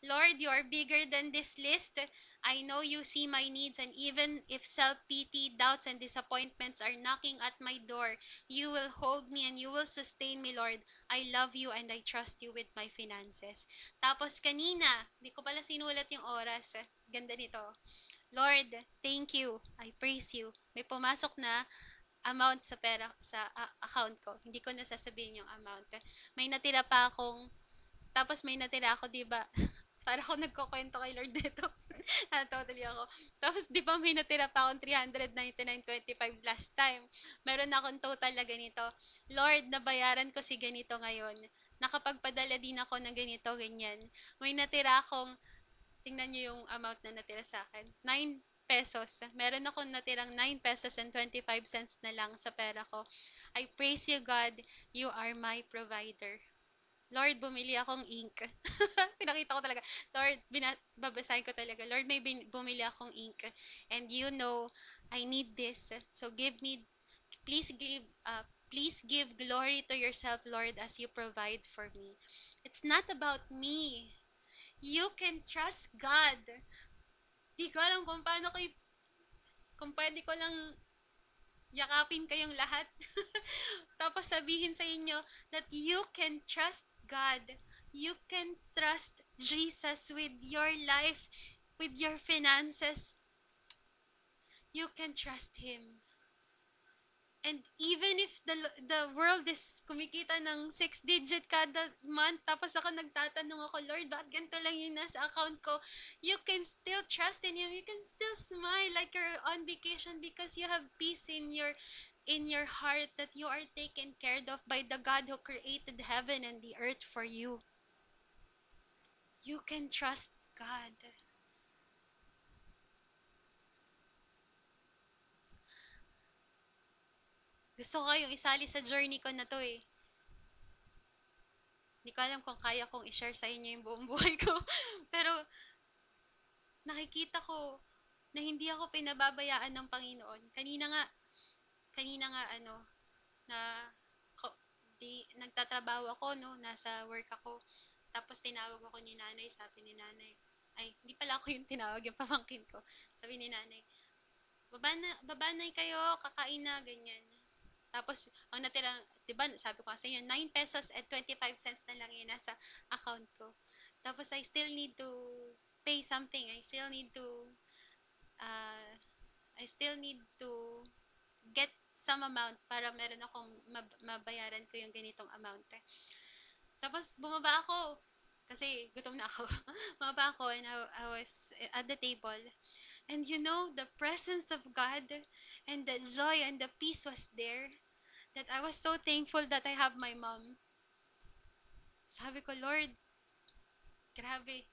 Lord, you are bigger than this list. I know you see my needs, and even if self-pity, doubts, and disappointments are knocking at my door, you will hold me and you will sustain me, Lord. I love you and I trust you with my finances. Tapos kanina, di ko pala sinulat yung oras. Ganda nito. Lord, thank you. I praise you. May pumasok na amount sa pera sa account ko. Hindi ko nasasabihin yung amount. May natira pa akong tapos may natira ako, 'di ba? Para ako nagkukuwento kay Lord dito. Totally ako. Tapos 'di ba may natira pa akong 399.25 last time. Meron akong total na ganito. Lord, nabayaran ko si ganito ngayon. Nakapagpadala din ako ng ganito, ganyan. May natira akong tingnan niyo yung amount na natira sa akin. 9 pesos. Meron akong natirang 9 pesos and 25 cents na lang sa pera ko. I praise you, God. You are my provider. Lord, bumili akong ink. Pinakita ko talaga. Lord, babasahin ko talaga. Lord, may bumili akong ink. And you know, I need this. So please give, please give glory to yourself, Lord, as you provide for me. It's not about me. You can trust God. Di ko alam kung paano kung pwede ko lang yakapin kayong lahat. Tapos sabihin sa inyo that you can trust God. You can trust Jesus with your life, with your finances. You can trust Him. And even if the world is kumikita ng 6-digit kada month, tapos ako nagtatanong ako, Lord, bakit ganito lang yung nasa account ko? You can still trust in Him. You can still smile like you're on vacation because you have peace in your heart that you are taken care of by the God who created heaven and the earth for you. You can trust God. Gusto ko yung isali sa journey ko na to eh. Hindi ko alam kung kaya kong i-share sa inyo yung buong buhay ko. Pero nakikita ko na hindi ako pinababayaan ng Panginoon. Kanina nga ano, na nagtatrabaho ako, no, nasa work ako. Tapos tinawag ako ni nanay, sabi ni nanay, ay, hindi pala ako yung tinawag, yung pamangkin ko. Sabi ni nanay, babanay kayo, kakain na, ganyan. Tapos, ang natira, di ba, sabi ko kasi yun, 9 pesos at 25 cents na lang yun nasa account ko. Tapos I still need to pay something. Uh, I still need to get some amount para meron akong mabayaran ko yung ganitong amount. Tapos bumaba ako kasi gutom na ako. Bumaba ako and I was at the table. And you know, the presence of God and the joy and the peace was there that I was so thankful that I have my mom. Sabi ko, Lord, grabe,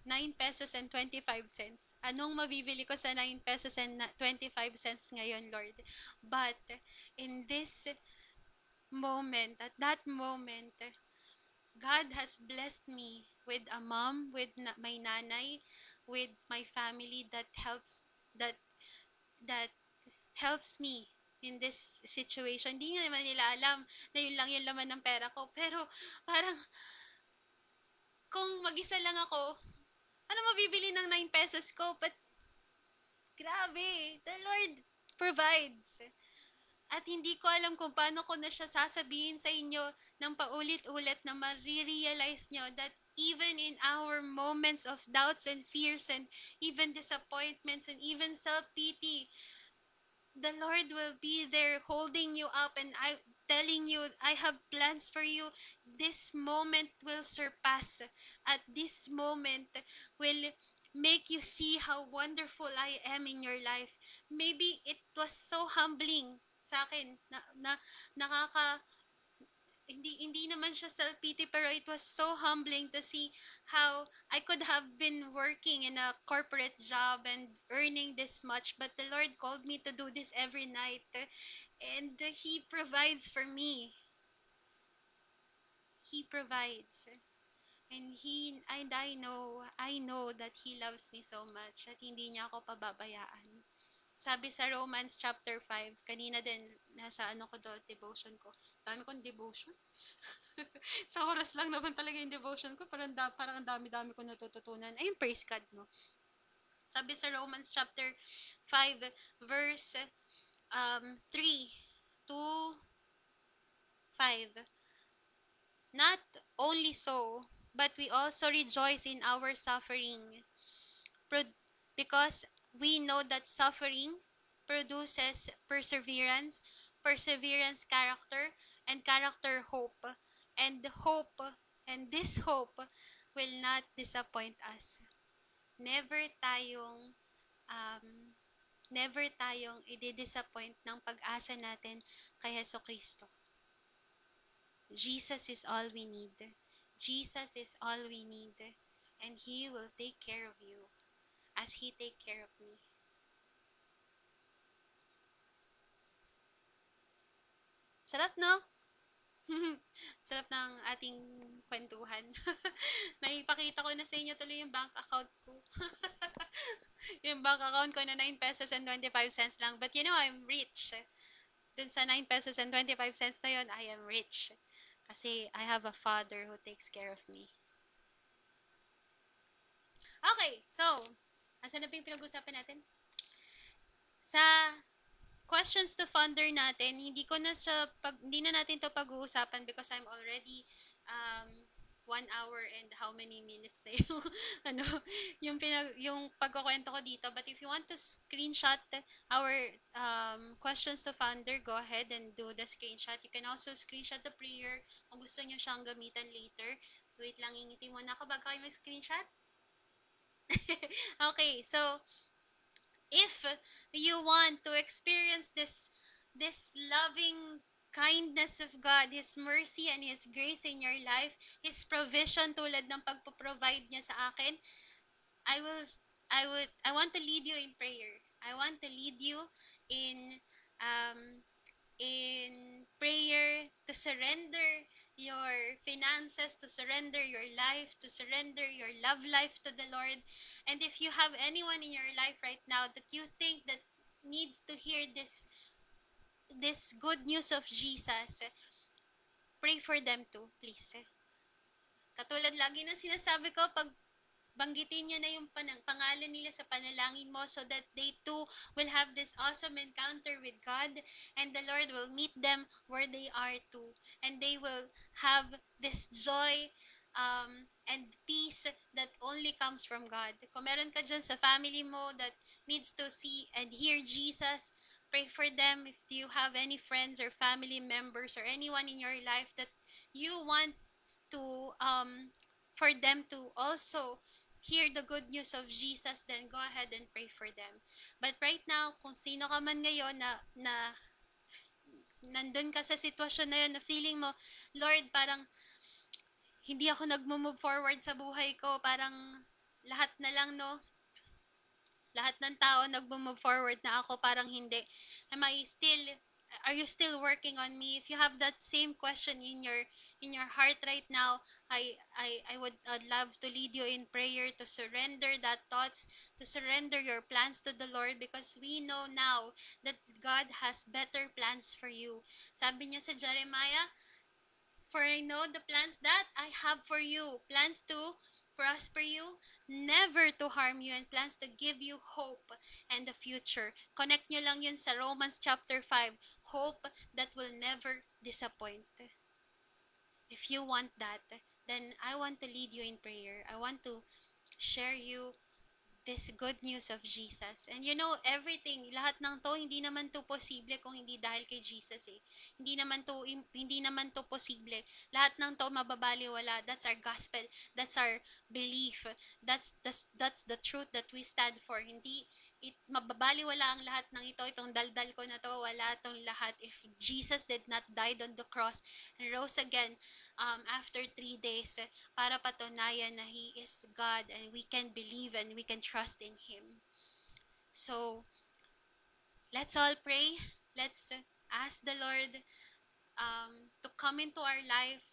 9 pesos and 25 cents. Anong mabibili ko sa 9 pesos and 25 cents ngayon, Lord? But in this moment, at that moment, God has blessed me with a mom, with my nanay, with my family that that helps me in this situation. Hindi nga naman nila alam na yun lang yung laman ng pera ko. Pero parang kung mag-isa lang ako, ano mabibili ng 9 pesos ko? But grabe, the Lord provides. At hindi ko alam kung paano ko na siya sasabihin sa inyo ng paulit-ulit na marirealize nyo that even in our moments of doubts and fears and even disappointments and even self-pity, the Lord will be there holding you up and telling you, I have plans for you. This moment will surpass. At this moment will make you see how wonderful I am in your life. Maybe it was so humbling sa akin na nakaka hindi naman siya self-pity pero it was so humbling to see how I could have been working in a corporate job and earning this much, but the Lord called me to do this every night and He provides for me. He provides. And I know that He loves me so much at hindi niya ako pababayaan. Sabi sa Romans chapter 5, kanina din, nasa ano ko doon, devotion ko. Dami kong devotion. Sa oras lang naman talaga yung devotion ko. Parang ang dami-dami ko natututunan. Ayun, praise God, no? Sabi sa Romans chapter 5, verse 3 to 5. Not only so, but we also rejoice in our suffering, because we know that suffering produces perseverance, perseverance character, and character hope. And hope, and this hope will not disappoint us. Never tayong um, never tayong i-disappoint ng pag-asa natin kay Heso Kristo. Jesus is all we need. Jesus is all we need. And He will take care of you as He take care of me. Sarap, no? Sarap ng ating kwentuhan. Naipakita ko na sa inyo tuloy yung bank account ko. Yung bank account ko na 9 pesos and 25 cents lang. But you know, I'm rich. Dun sa 9 pesos and 25 cents na yun, I am rich. Kasi I have a father who takes care of me. Okay, so, asan na ba yung pinag-usapan natin? Sa questions to founder natin, hindi na natin to pag-uusapan because I'm already 1 hour and how many minutes na yung ano yung pagkukwento ko dito. But if you want to screenshot our questions to founder, go ahead and do the screenshot. You can also screenshot the prayer kung gusto niyo siyang gamitan later. Wait lang, ingiti muna ako bago kayo mag-screenshot. Okay, so if you want to experience this loving kindness of God, His mercy and His grace in your life, His provision tulad ng pagpo-provide niya sa akin, I want to lead you in prayer. I want to lead you in um, prayer to surrender your finances, to surrender your life, to surrender your love life to the Lord. And if you have anyone in your life right now that you think that needs to hear this good news of Jesus, pray for them too, please. Katulad lagi ng sinasabi ko, pag banggitin niya na yung pangalan nila sa panalangin mo so that they too will have this awesome encounter with God, and the Lord will meet them where they are too. And they will have this joy and peace that only comes from God. Kung meron ka dyan sa family mo that needs to see and hear Jesus, pray for them. If you have any friends or family members or anyone in your life that you want to for them to also hear the good news of Jesus, then go ahead and pray for them. But right now, kung sino ka man ngayon na nandun ka sa sitwasyon na yun, na feeling mo, Lord, parang hindi ako nagmo-move forward sa buhay ko, parang lahat na lang, no, lahat ng tao nagmo-move forward na ako parang hindi. Am I still are you still working on me? If you have that same question in your heart right now, I would I'd love to lead you in prayer to surrender that thoughts, to surrender your plans to the Lord, because we know now that God has better plans for you. Sabi niya sa Jeremiah, for I know the plans that I have for you, plans to prosper you, never to harm you, and plans to give you hope and a future. Connect nyo lang yun sa Romans chapter 5, hope that will never disappoint. If you want that, then I want to lead you in prayer. I want to share you this good news of Jesus. And you know, everything, lahat ng to, hindi naman to posible kung hindi dahil kay Jesus eh. Hindi naman to posible. Lahat ng to mababaliwala. That's our gospel. That's our belief. That's the truth that we stand for. Hindi, mababaliwala ang lahat ng ito. Itong daldal ko na to, wala tong lahat. If Jesus did not die on the cross and rose again after 3 days, para patunayan na He is God and we can believe and we can trust in Him. So, let's all pray. Let's ask the Lord to come into our life,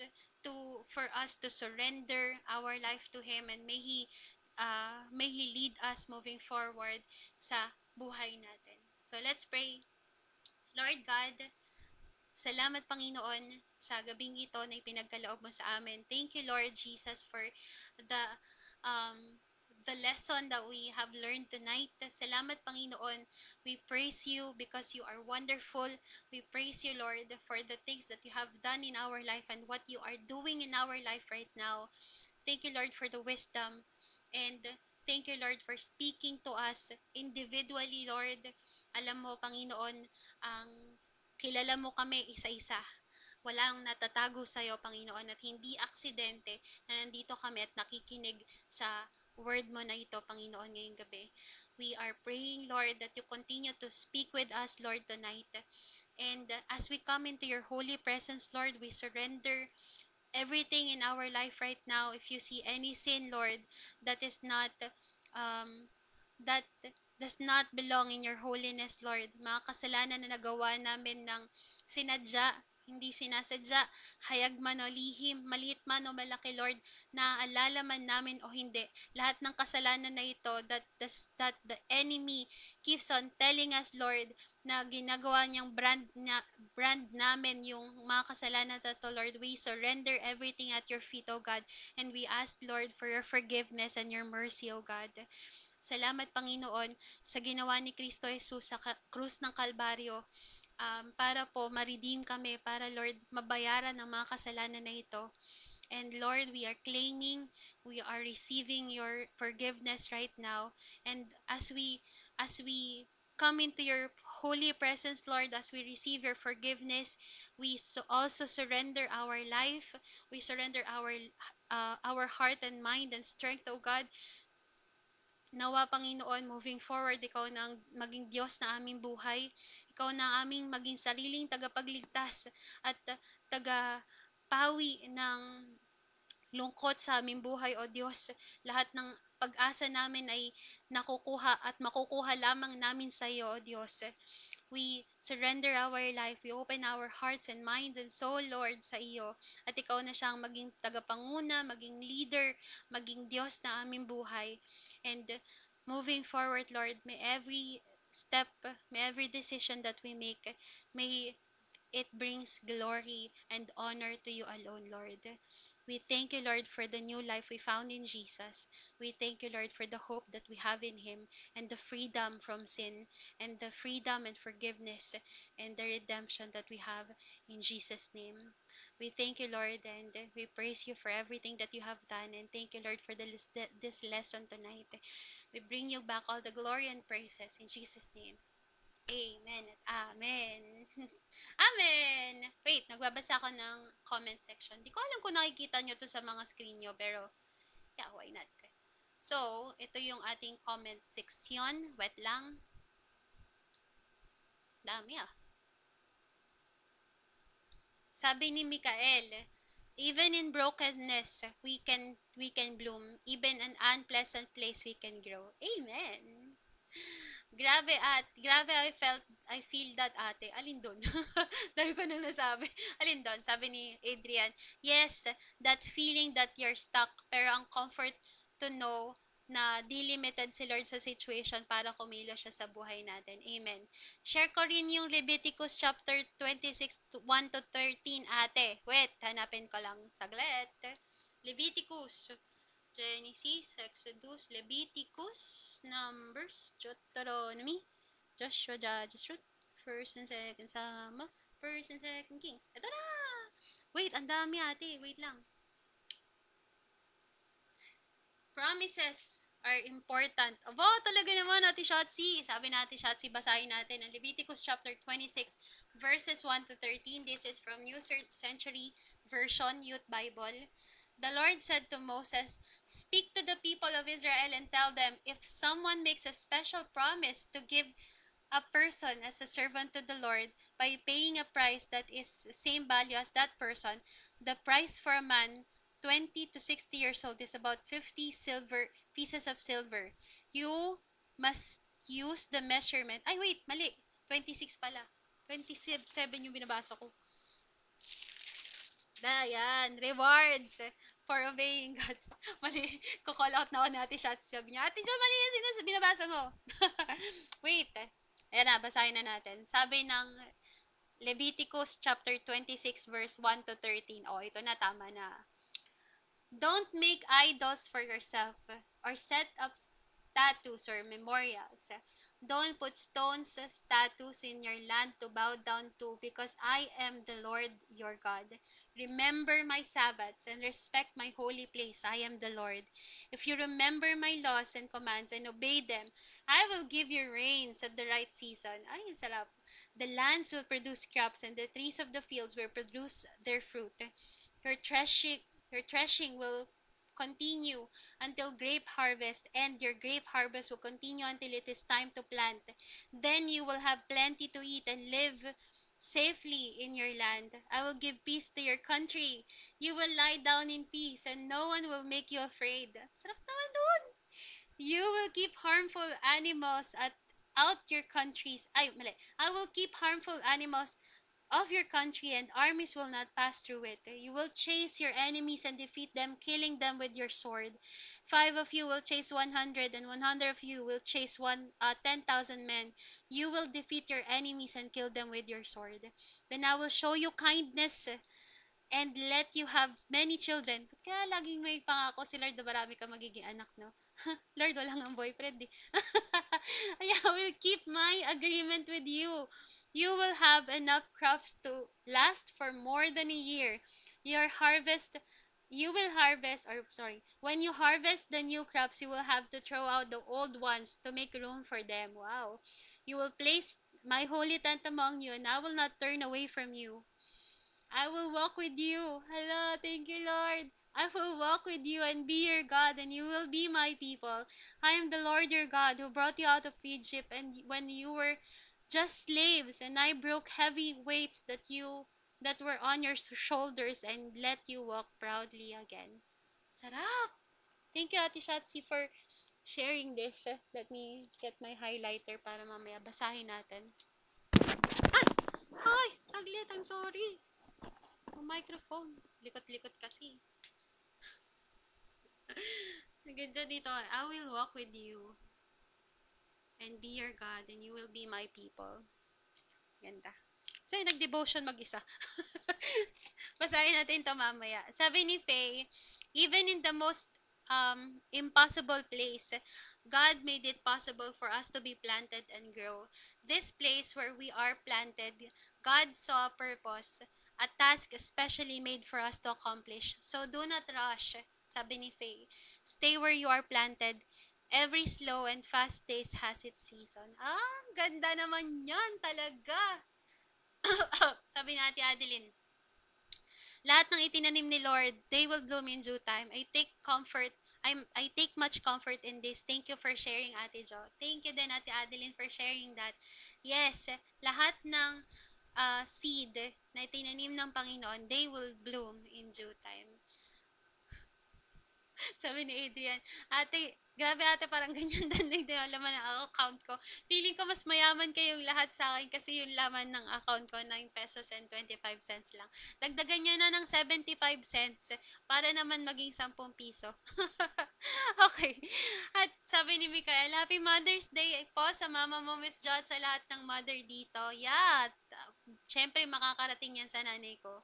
to for us to surrender our life to Him, and may He lead us moving forward sa buhay natin. So let's pray. Lord God, salamat Panginoon sa gabing ito na ipinagkaloob mo sa amin. Thank you Lord Jesus for the um, the lesson that we have learned tonight. Salamat Panginoon. We praise you because you are wonderful. We praise you Lord for the things that you have done in our life and what you are doing in our life right now. Thank you Lord for the wisdom, and thank you Lord for speaking to us individually Lord. Alam mo Panginoon, ang kilala mo kami isa-isa. Walang natatago sa iyo, Panginoon, at hindi aksidente na nandito kami at nakikinig sa word mo na ito, Panginoon, ngayong gabi. We are praying, Lord, that you continue to speak with us, Lord, tonight. And as we come into your holy presence, Lord, we surrender everything in our life right now. If you see any sin, Lord, that is not um, that does not belong in your holiness, Lord. Mga kasalanan na nagawa namin ng sinadya, hindi sinasadya, hayag man o lihim, maliit man o malaki, Lord, naaalala man namin o hindi. Lahat ng kasalanan na ito that the enemy keeps on telling us, Lord, na ginagawa niyang brand namin yung mga kasalanan na to, Lord. We surrender everything at your feet, O God, and we ask, Lord, for your forgiveness and your mercy, O God. Salamat Panginoon sa ginawa ni Kristo Jesus sa krus ng Kalbaryo, para po ma-redeem kami, para Lord mabayaran ang mga kasalanan na ito. And Lord, we are claiming, we are receiving your forgiveness right now. And as we come into your holy presence, Lord, as we receive your forgiveness, we also surrender our life. We surrender our heart and mind and strength, O God. Nawa, Panginoon, moving forward, ikaw na ang maging Diyos na aming buhay. Ikaw na ang aming maging sariling tagapagligtas at tagapawi ng lungkot sa aming buhay, O Diyos. Lahat ng pag-asa namin ay nakukuha at makukuha lamang namin sa iyo, O Diyos. We surrender our life. We open our hearts and minds and soul, Lord, sa iyo. At ikaw na siyang maging tagapanguna, maging leader, maging Diyos na aming buhay. And moving forward, Lord, may every step, may every decision that we make, may it brings glory and honor to you alone, Lord. We thank you, Lord, for the new life we found in Jesus. We thank you, Lord, for the hope that we have in Him and the freedom from sin and the freedom and forgiveness and the redemption that we have in Jesus' name. We thank you, Lord, and we praise you for everything that you have done. And thank you, Lord, for this lesson tonight. We bring you back all the glory and praises in Jesus' name. Amen at amen. Amen! Wait, nagbabasa ako ng comment section. Di ko alam kung nakikita nyo to sa mga screen nyo, pero yeah, why not? So, ito yung ating comment section. Wait lang. Dami ah. Sabi ni Mikael, even in brokenness, we can bloom. Even an unpleasant place, we can grow. Amen. Grabe I feel that ate. Alin doon? Dahil ko nang nasabi. Alin doon? Sabi ni Adrian, yes, that feeling that you're stuck, pero ang comfort to know na delimited si Lord sa situation para kumilos siya sa buhay natin. Amen. Share ko rin yung Leviticus chapter 26, 1 to 13, ate. Wait, hanapin ko lang. Saglit. Leviticus Genesis, Exodus, Leviticus, Numbers, Deuteronomy, Joshua, Judges, Ruth, First and Second Samuel, First and Second Kings. Ito na! Wait, ang dami ate. Wait lang. Promises are important. Aba, talaga naman, Ate Shotzi. Sabi natin, Shotzi, basahin natin ang Leviticus chapter 26, verses 1 to 13. This is from New Century Version, Youth Bible. The Lord said to Moses, speak to the people of Israel and tell them, if someone makes a special promise to give a person as a servant to the Lord by paying a price that is the same value as that person, the price for a man 20 to 60 years old is about 50 silver pieces of silver. You must use the measurement. Ay, wait, mali. 26 pala. 27 yung binabasa ko. Yan, rewards for obeying God. Mali, ko-call out na ako natin shots. Sabi niya, ate John, mali yung binabasa mo. Wait, ayan na, basahin na natin. Sabi ng Leviticus chapter 26 verse 1 to 13. Oh, ito na, tama na. Don't make idols for yourself or set up statues or memorials. Don't put stones statues in your land to bow down to, because I am the Lord your God. Remember my Sabbaths and respect my holy place. I am the Lord. If you remember my laws and commands and obey them, I will give you rains at the right season. Ay, sarap. The lands will produce crops and the trees of the fields will produce their fruit. Your threshing, your threshing will continue until grape harvest, and your grape harvest will continue until it is time to plant. Then you will have plenty to eat and live safely in your land. I will give peace to your country. You will lie down in peace, and no one will make you afraid. Sarap naman dun! You will keep harmful animals out your countries. Ay, mali. I will keep harmful animals of your country, and armies will not pass through it. You will chase your enemies and defeat them, killing them with your sword. 5 of you will chase 100, and 100 of you will chase 10,000 men. You will defeat your enemies and kill them with your sword. Then I will show you kindness and let you have many children. Ba't kaya laging may pangako si Lord na marami ka magiging anak, no? Lord, wala nga boyfriend eh. I will keep my agreement with you. You will have enough crops to last for more than a year. Your harvest, you will harvest, or sorry, when you harvest the new crops, you will have to throw out the old ones to make room for them. Wow. You will place my holy tent among you, and I will not turn away from you. I will walk with you. Hello, thank you, Lord. I will walk with you and be your God, and you will be my people. I am the Lord your God who brought you out of Egypt, and when you were just slaves, and I broke heavy weights that were on your shoulders and let you walk proudly again. Sarap! Thank you, Ate Shatsi, for sharing this. Let me get my highlighter para mamaya basahin natin. Ay! Ay! Saglit, I'm sorry. Ang microphone. Likot-likot kasi. Ganda dito. I will walk with you and be your God, and you will be my people. Ganda. So, nag-devotion mag-isa. Basahin natin ito mamaya. Sabi ni Faye, even in the most impossible place, God made it possible for us to be planted and grow. This place where we are planted, God saw a purpose. a task especially made for us to accomplish. So do not rush, sabi ni Faye. Stay where you are planted. Every slow and fast days has its season. Ah, ganda naman yan talaga. Sabi ni Ate Adeline, lahat ng itinanim ni Lord, they will bloom in due time. I take much comfort in this. Thank you for sharing, Ate Jo. Thank you din, Ate Adeline, for sharing that. Yes, lahat ng seed na itinanim ng Panginoon, they will bloom in due time. Sabi ni Adrian, ate, grabe ate, parang ganyan din yung laman ng account ko. Feeling ko mas mayaman kayong lahat sa akin kasi yung laman ng account ko, 9 pesos and 25 cents lang. Dagdagan nyo na ng 75 cents para naman maging 10 piso. Okay. At sabi ni Mikael, Happy Mother's Day po sa mama mo, Miss Jot, sa lahat ng mother dito. Yeah, syempre makakarating yan sa nanay ko.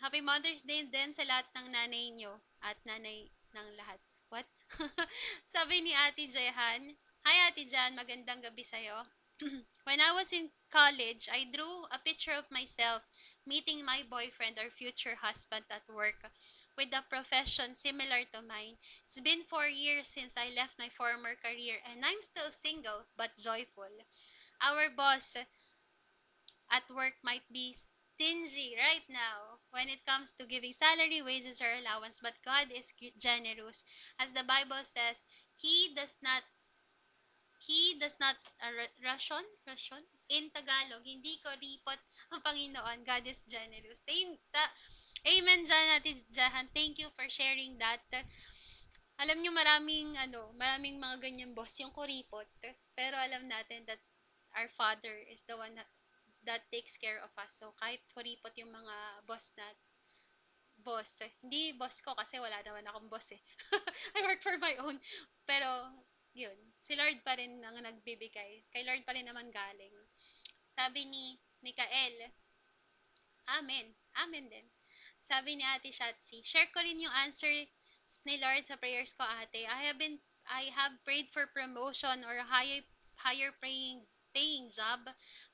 Happy Mother's Day din sa lahat ng nanay nyo at nanay ng lahat. What? Sabi ni Ate Jehan, Hi Ate Jan, magandang gabi sa'yo. When I was in college, I drew a picture of myself meeting my boyfriend or future husband at work with a profession similar to mine. It's been 4 years since I left my former career and I'm still single but joyful. Our boss at work might be stingy right now when it comes to giving salary, wages, or allowance, but God is generous. As the Bible says, He does not ration in Tagalog, hindi ko ripot ang Panginoon. God is generous. Amen dyan natin, Jahan. Thank you for sharing that. Alam nyo, maraming mga ganyan boss yung kuripot. Pero alam natin that our Father is the one that takes care of us. So, kahit kuripot yung mga boss, hindi boss ko kasi wala naman akong boss eh. I work for my own. Pero, yun, si Lord pa rin ang nagbibigay. Kay Lord pa rin naman galing. Sabi ni Mikael, Amen. Amen din. Sabi ni Ate Shatsi, share ko rin yung answer ni Lord sa prayers ko, ate. I have prayed for promotion or higher paying job,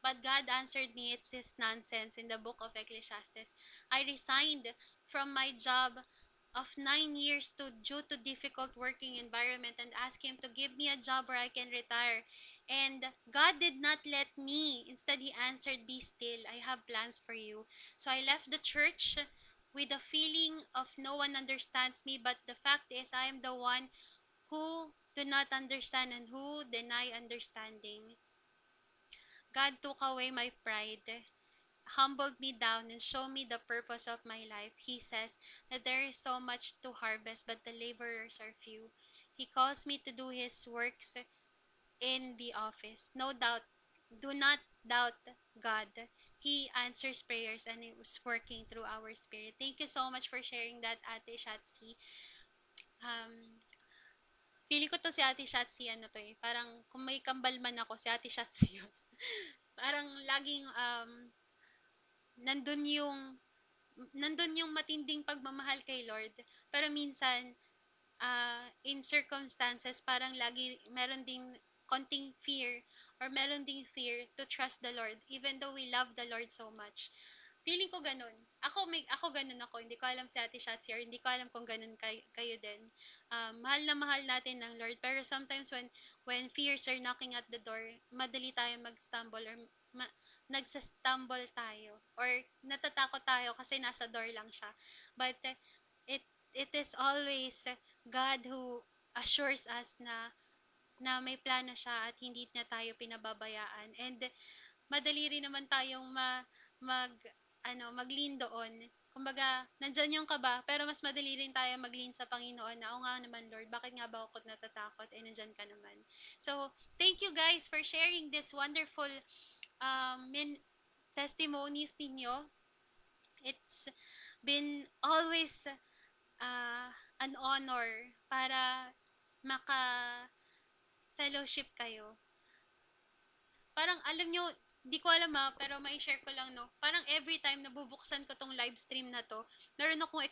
but God answered me, it's this nonsense in the book of Ecclesiastes. I resigned from my job of 9 years due to difficult working environment and asked him to give me a job where I can retire. And God did not let me. Instead, He answered, Be still. I have plans for you. So I left the church with a feeling of no one understands me, but the fact is, I am the one who do not understand and who deny understanding. God took away my pride, humbled me down, and showed me the purpose of my life. He says that there is so much to harvest, but the laborers are few. He calls me to do His works in the office. No doubt, do not doubt God. He answers prayers and it was working through our spirit. Thank you so much for sharing that, Ate Shatsi. Um, Feeling ko to si Ate Shatsi, ano to eh. Parang kung may kambal man ako, si Ate Shatsi yun. Parang laging nandun yung nandun yung matinding pagmamahal kay Lord. Pero minsan, in circumstances, parang lagi meron ding konting fear or meron ding fear to trust the Lord even though we love the Lord so much. Feeling ko ganun. Ako ganun ako. Hindi ko alam si Ate Shatsi or hindi ko alam kung ganun kayo din. Mahal na mahal natin ng Lord. Pero sometimes when fears are knocking at the door, madali tayo mag-stumble or nagsastumble tayo or natatakot tayo kasi nasa door lang siya. But it it is always God who assures us na may plano siya at hindi na tayo pinababayaan. And madali rin naman tayong mag-lean doon. Kumbaga, nandyan yung kaba, pero mas madali rin tayo mag-lean sa Panginoon na, o nga naman Lord, bakit nga ba ako natatakot? Eh, nandyan ka naman. So, thank you guys for sharing this wonderful testimonies ninyo. It's been always an honor para maka-fellowship kayo. Parang alam nyo, Di ko alam pero may share ko lang, no. Parang every time na bubuksan ko tong live stream na to, meron akong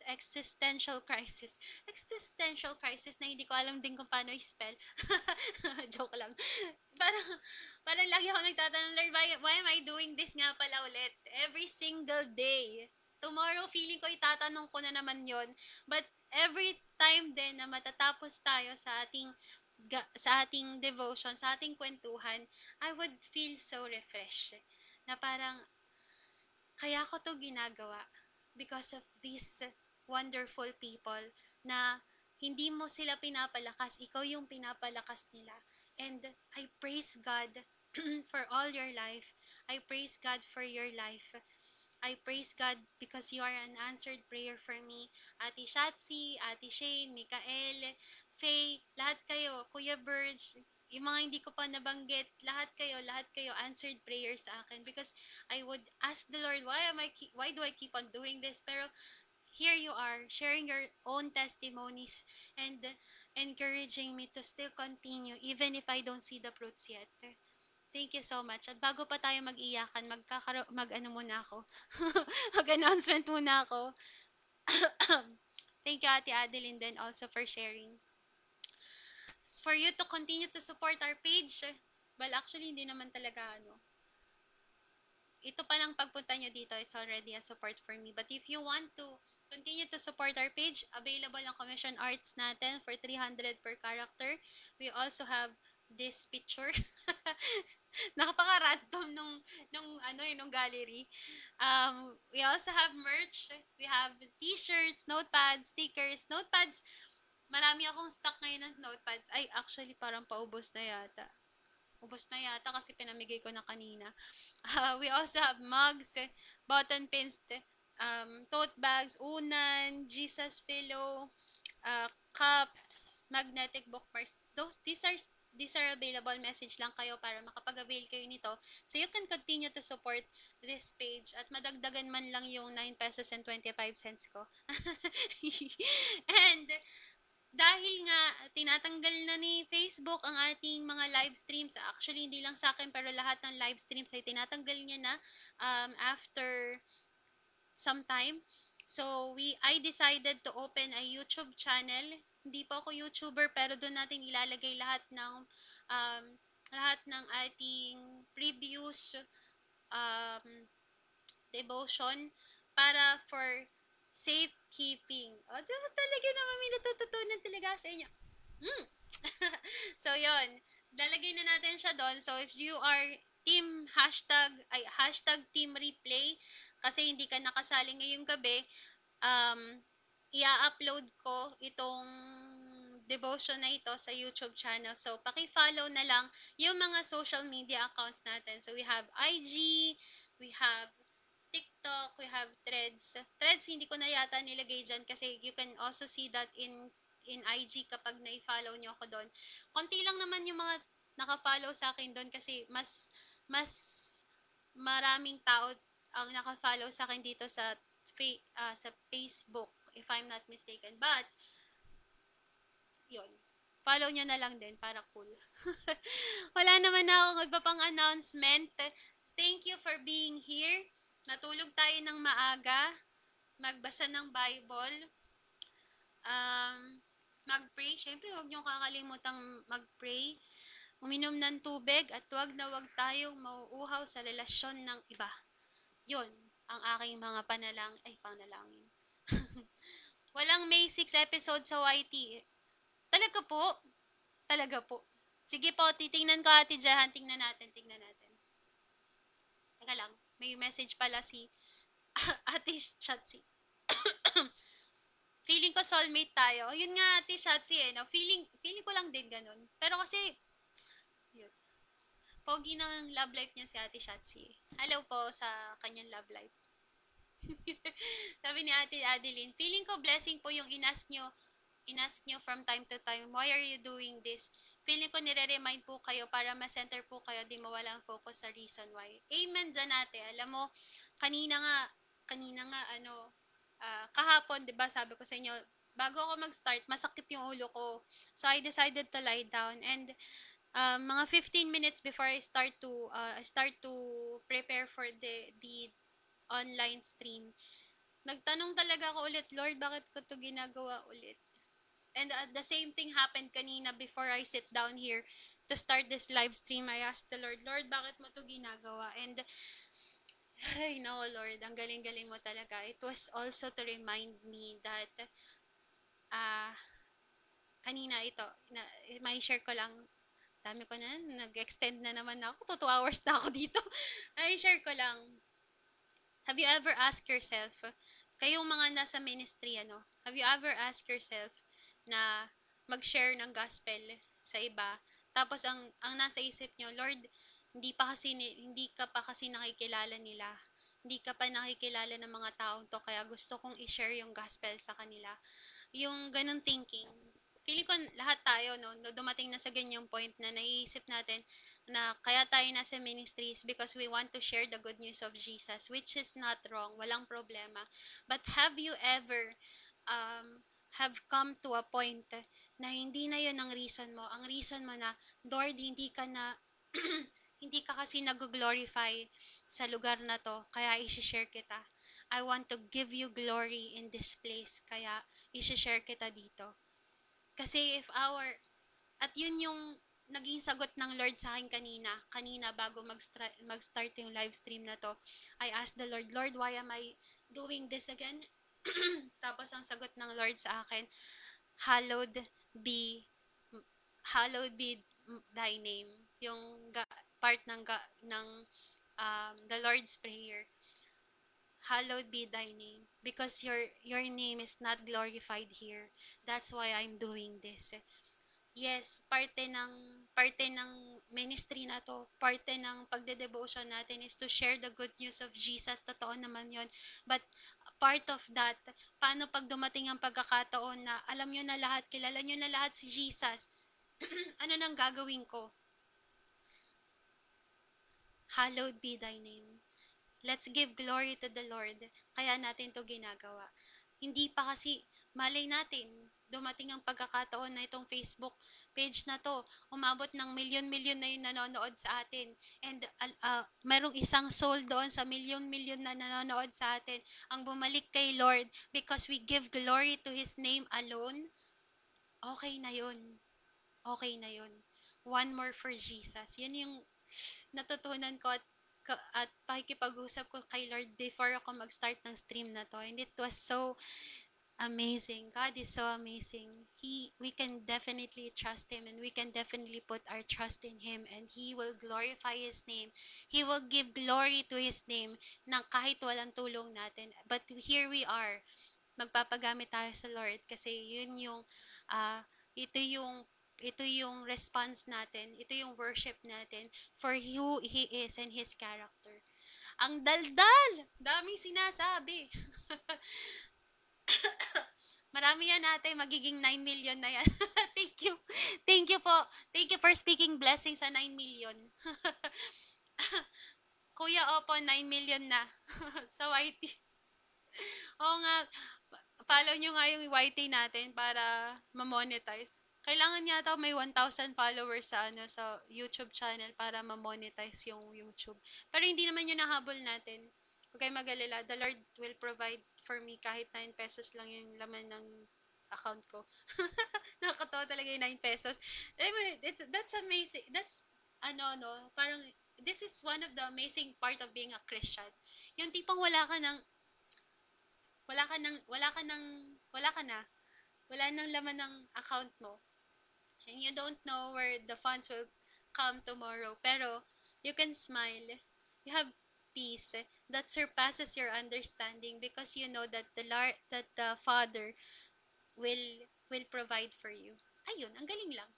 existential crisis. Existential crisis na hindi ko alam din kung paano i-spell. Joke lang. Parang, parang lagi ako nagtatanong, Lord, why am I doing this nga pala ulit? Every single day. Tomorrow, feeling ko itatanong ko na naman yon. But every time din na matatapos tayo sa ating devotion, sa ating kwentuhan, I would feel so refreshed. Na parang, kaya ko to ginagawa because of these wonderful people na hindi mo sila pinapalakas, ikaw yung pinapalakas nila. And I praise God for all your life. I praise God for your life. I praise God because you are an answered prayer for me. Ate Shatsi, Ate Shane, Mikael, Faye, lahat kayo, Kuya Birds, yung mga hindi ko pa nabanggit, lahat kayo answered prayers sa akin because I would ask the Lord, why do I keep on doing this? Pero here you are, sharing your own testimonies and encouraging me to still continue even if I don't see the fruits yet. Thank you so much. At bago pa tayo mag-iyakan, mag-ano muna ako. Mag-announcement muna ako. Thank you, Ate Adeline, then also for sharing. For you to continue to support our page, well, actually, hindi naman talaga, ito pa lang pagpunta nyo dito, it's already a support for me. But if you want to continue to support our page, available ang commission arts natin for 300 per character. We also have this picture. Nakapaka-random nung gallery. We also have merch. We have t-shirts, notepads, stickers. Notepads, marami akong stock ngayon ng notepads. Ay, actually, parang paubos na yata. Ubos na yata kasi pinamigay ko na kanina. We also have mugs, button pins, tote bags, unan, Jesus pillow, cups, magnetic bookmarks. These are available. Message lang kayo para makapag-avail kayo nito. So you can continue to support this page at madagdagan man lang yung 9 pesos and 25 cents ko. And dahil nga tinatanggal na ni Facebook ang ating mga live streams. Actually, hindi lang sa akin pero lahat ng live streams ay tinatanggal niya na after some time. So, I decided to open a YouTube channel. Hindi po ako YouTuber pero doon natin ilalagay um, lahat ng ating previous um, devotion para for safekeeping. O, talaga naman may natututunan talaga sa inyo. So, yon. Lalagay na natin siya doon. So, if you are hashtag team replay, kasi hindi ka nakasali ngayong gabi, um, i-upload ko itong devotion na ito sa YouTube channel. So, paki-follow na lang yung mga social media accounts natin. So, we have IG, we have TikTok, we have Threads. Threads, hindi ko na yata nilagay dyan kasi you can also see that in IG kapag na-follow nyo ako doon. Konti lang naman yung mga naka-follow sa akin doon kasi mas maraming tao ang naka-follow sa akin dito sa Facebook if I'm not mistaken. But yun. Follow nyo na lang din para cool. Wala naman na akong iba pang announcement. Thank you for being here. Natulog tayo ng maaga. Magbasa ng Bible. Mag-pray. Siyempre, huwag nyo kakalimutang mag-pray. Uminom ng tubig at wag tayong mauuhaw sa relasyon ng iba. Yun ang aking mga panalangin. Walang May 6 episode sa YT. Talaga po. Talaga po. Sige po, titingnan ko Ate Jahan. Tingnan natin. Teka lang. May message pala si Ate Shatsi. Feeling ko soulmate tayo. Yun nga Ate Shatsi no? Feeling ko lang din ganun. Pero kasi, yun. Pogi ng love life niya si Ate Shatsi. Hello po sa kanyang love life. Sabi ni Ate Adeline, feeling ko blessing po yung inask nyo from time to time, why are you doing this? Feeling ko nire-remind po kayo para ma-center po kayo, di mawala ang focus sa reason why. Amen dyan ate. Alam mo, kanina nga, kahapon, di ba sabi ko sa inyo, bago ako mag-start, masakit yung ulo ko. So, I decided to lie down and mga 15 minutes before I start to prepare for the online stream, nagtanong talaga ako ulit, Lord, bakit ko to ginagawa ulit? And the same thing happened kanina before I sit down here to start this live stream. I asked the Lord, Lord, bakit mo to ginagawa? And I know, Lord, ang galing-galing mo talaga. It was also to remind me that ah kanina ito, may share ko lang, dami ko na, nag-extend na naman ako. 2 hours na ako dito. Ay, share ko lang. Have you ever asked yourself, kayong mga nasa ministry, have you ever asked yourself na mag-share ng gospel sa iba, tapos ang nasa isip nyo, Lord, hindi ka pa kasi nakikilala nila. Hindi ka pa nakikilala ng mga taong to, kaya gusto kong i-share yung gospel sa kanila. Yung ganun thinking, feeling ko lahat tayo, no, dumating na sa ganyang point na naiisip natin na kaya tayo nasa ministries because we want to share the good news of Jesus, which is not wrong, walang problema. But have you ever have come to a point na hindi na yun ang reason mo? Ang reason mo na, Lord, hindi ka na hindi ka kasi nag-glorify sa lugar na to, kaya i-share kita. I want to give you glory in this place, kaya i-share kita dito. Kasi at yun yung naging sagot ng Lord sa akin kanina bago mag-start yung live stream na to. I asked the Lord, Lord, why am I doing this again? Tapos ang sagot ng Lord sa akin, hallowed be, hallowed be thy name. Yung part ng the Lord's Prayer. Hallowed be thy name, because your name is not glorified here. That's why I'm doing this. Yes, parte ng ministry na to, parte ng pagde-devotion natin is to share the good news of Jesus. Totoo naman 'yon. But part of that, paano pag dumating ang pagkakataon na alam nyo na lahat, kilala nyo na lahat si Jesus, ano nang gagawin ko? Hallowed be thy name. Let's give glory to the Lord. Kaya natin to ginagawa. Hindi pa kasi, malay natin, dumating ang pagkakataon na itong Facebook page na to, umabot ng milyon-milyon na yung nanonood sa atin. And merong isang soul doon sa milyon-milyon na nanonood sa atin ang bumalik kay Lord because we give glory to His name alone. Okay na yun. Okay na yun. One more for Jesus. Yan yung natutunan ko at pakikipag-usap ko kay Lord before ako mag-start ng stream na to. And it was so amazing. God is so amazing. We can definitely trust Him, and we can definitely put our trust in Him, and He will glorify His name. He will give glory to His name ng kahit walang tulong natin. But here we are, magpapagamit tayo sa Lord kasi yun yung uh, ito yung ito yung response natin, ito yung worship natin for who He is and His character. Ang daldal! Daming sinasabi. Marami yan natin, magiging 9 million na yan. Thank you. Thank you po. Thank you for speaking blessings sa 9 million. Kuya, opo, 9 million na sa YT. Oo nga, follow nyo nga yung YT natin para ma-monetize. Kailangan yata may 1,000 followers sa YouTube channel para ma-monetize yung YouTube. Pero hindi naman yun nahabol natin. Huwag kayo mag-alala. The Lord will provide for me kahit 9 pesos lang yung laman ng account ko. Nakakatawa talaga yung 9 pesos. Anyway, that's amazing. That's, parang, this is one of the amazing part of being a Christian. Yung tipong wala ka nang, wala ka nang, wala ka na. Wala nang laman ng account mo. And you don't know where the funds will come tomorrow. Pero, you can smile. You have peace that surpasses your understanding because you know that the Father will provide for you. Ayun, ang galing lang.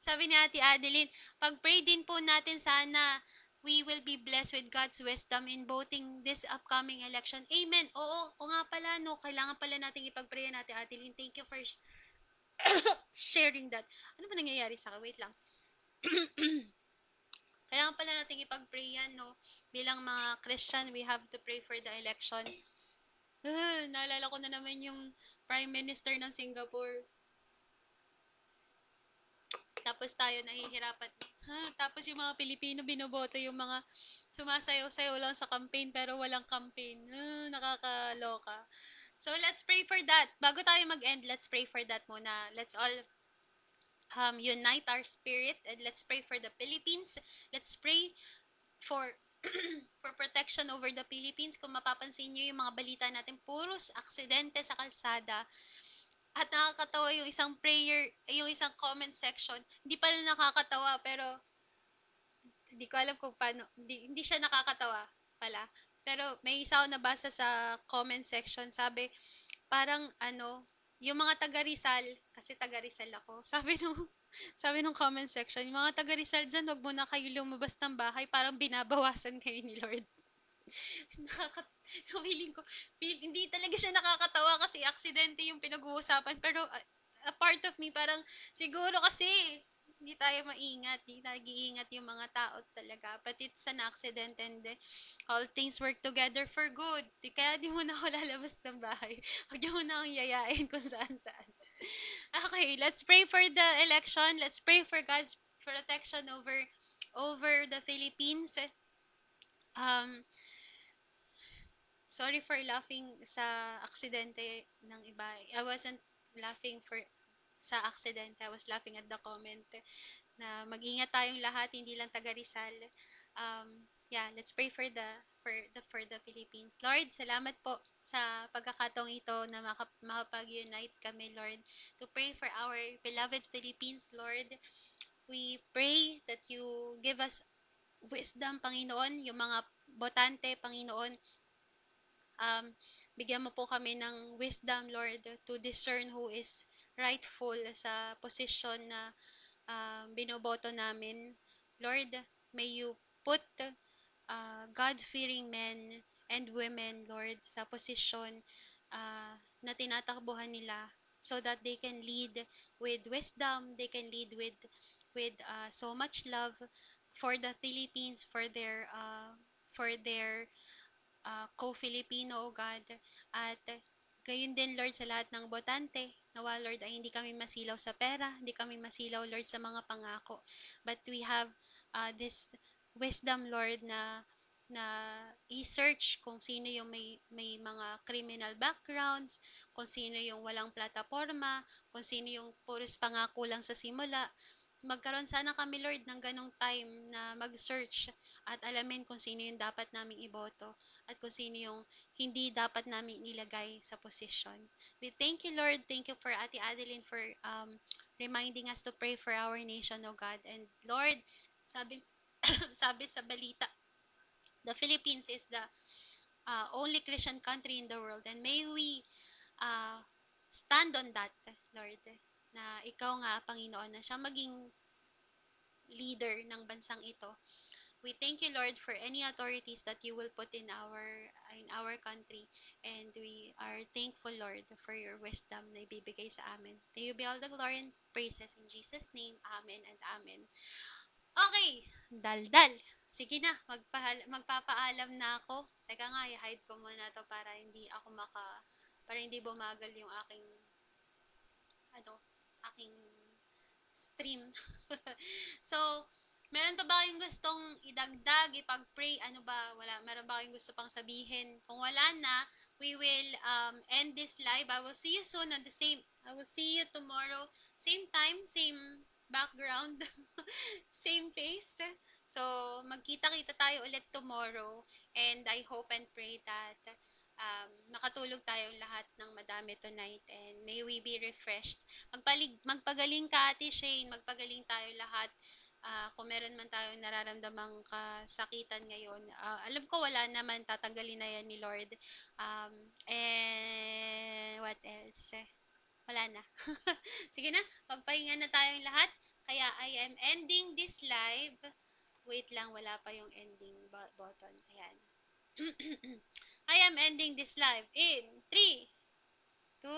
Sabi ni Ate Adeline, pag-pray din po natin sana we will be blessed with God's wisdom in voting this upcoming election. Amen. Oo, o nga pala, no, kailangan pala nating ipag-pray natin, Adeline. Thank you for sharing that. Ano ba nangyayari sa akin? Wait lang. Kailangan pala nating ipag-pray yan, no? Bilang mga Christian, we have to pray for the election. Naalala ko na naman yung Prime Minister ng Singapore. Tapos tayo nahihirapan. Ha? Tapos yung mga Pilipino binoboto yung mga sumasayaw-sayaw lang sa campaign pero walang campaign. Nakakaloka. So let's pray for that. Bago tayo mag-end, let's pray for that muna. Let's all unite our spirit and let's pray for the Philippines. Let's pray for for protection over the Philippines. Kung mapapansin niyo yung mga balita natin, puros aksidente sa kalsada. At nakakatawa yung isang prayer, yung isang comment section. Hindi pala nakakatawa, pero hindi ko alam kung paano, hindi siya nakakatawa pala. Pero may isa ako nabasa sa comment section, sabi, parang yung mga taga Rizal, kasi taga Rizal ako, sabi nung comment section, yung mga taga Rizal dyan, wag mo na kayo lumabas ng bahay, parang binabawasan kayo ni Lord. Nakaka feeling ko, hindi talaga siya nakakatawa kasi aksidente yung pinag-uusapan, pero a part of me parang siguro kasi hindi tayo maingat, hindi nag-iingat yung mga tao talaga. But it's an accident and all things work together for good. Kaya di mo na ako lalabas ng bahay. Huwag mo na akong yayain kung saan-saan. Okay, let's pray for the election. Let's pray for God's protection over the Philippines. Um, Sorry for laughing sa aksidente ng iba. I wasn't laughing sa aksidente. I was laughing at the comment na mag-ingat tayong lahat, hindi lang taga Rizal. Yeah, let's pray for the Philippines. Lord, salamat po sa pagkakataong ito na makapag-unite kami, Lord, to pray for our beloved Philippines, Lord. We pray that you give us wisdom, Panginoon, yung mga botante, Panginoon, um, bigyan mo po kami ng wisdom, Lord, to discern who is rightful sa position na binoboto namin. Lord, may you put God-fearing men and women, Lord, sa posisyon na tinatakbuhan nila so that they can lead with wisdom, they can lead with so much love for the Philippines, for their co-Filipino, O God. At gayon din, Lord, sa lahat ng botante. Nawa, Lord, ay hindi kami masilaw sa pera, hindi kami masilaw, Lord, sa mga pangako. But we have this wisdom, Lord, na i-search kung sino yung may mga criminal backgrounds, kung sino yung walang plataforma, kung sino yung puros pangako lang sa simula. Magkaroon sana kami, Lord, ng ganong time na mag-search at alamin kung sino yung dapat naming iboto at kung sino yung hindi dapat naming ilagay sa posisyon. We thank you, Lord. Thank you for Ate Adeline for reminding us to pray for our nation, O God. And Lord, sabi, sabi sa balita, the Philippines is the only Christian country in the world. And may we uh, stand on that, Lord, na ikaw nga, Panginoon, na siya maging leader ng bansang ito. We thank you, Lord, for any authorities that you will put in our country. And we are thankful, Lord, for your wisdom na ibibigay sa amin. To you be all the glory and praises in Jesus' name. Amen and amen. Okay, daldal. Sige na, magpapaalam na ako. Teka nga, i-hide ko muna to para hindi bumagal yung aking stream. So, meron pa ba kayong gustong idagdag, ipag-pray? Ano ba? Wala. Meron ba kayong gusto pang sabihin? Kung wala na, we will end this live. I will see you soon on the same. I will see you tomorrow. Same time, same background, same face. So, magkita-kita tayo ulit tomorrow. And I hope and pray that makatulog tayong lahat ng madami tonight and may we be refreshed. Magpagaling ka, Ate Shane. Magpagaling tayo lahat. Kung meron man tayong nararamdamang kasakitan ngayon, alam ko wala naman, tatanggalin na yan ni Lord. And what else? Wala na. Sige na, magpahinga na tayong lahat. Kaya I am ending this live. Wait lang, wala pa yung ending button. Ayan. I am ending this live in 3, 2,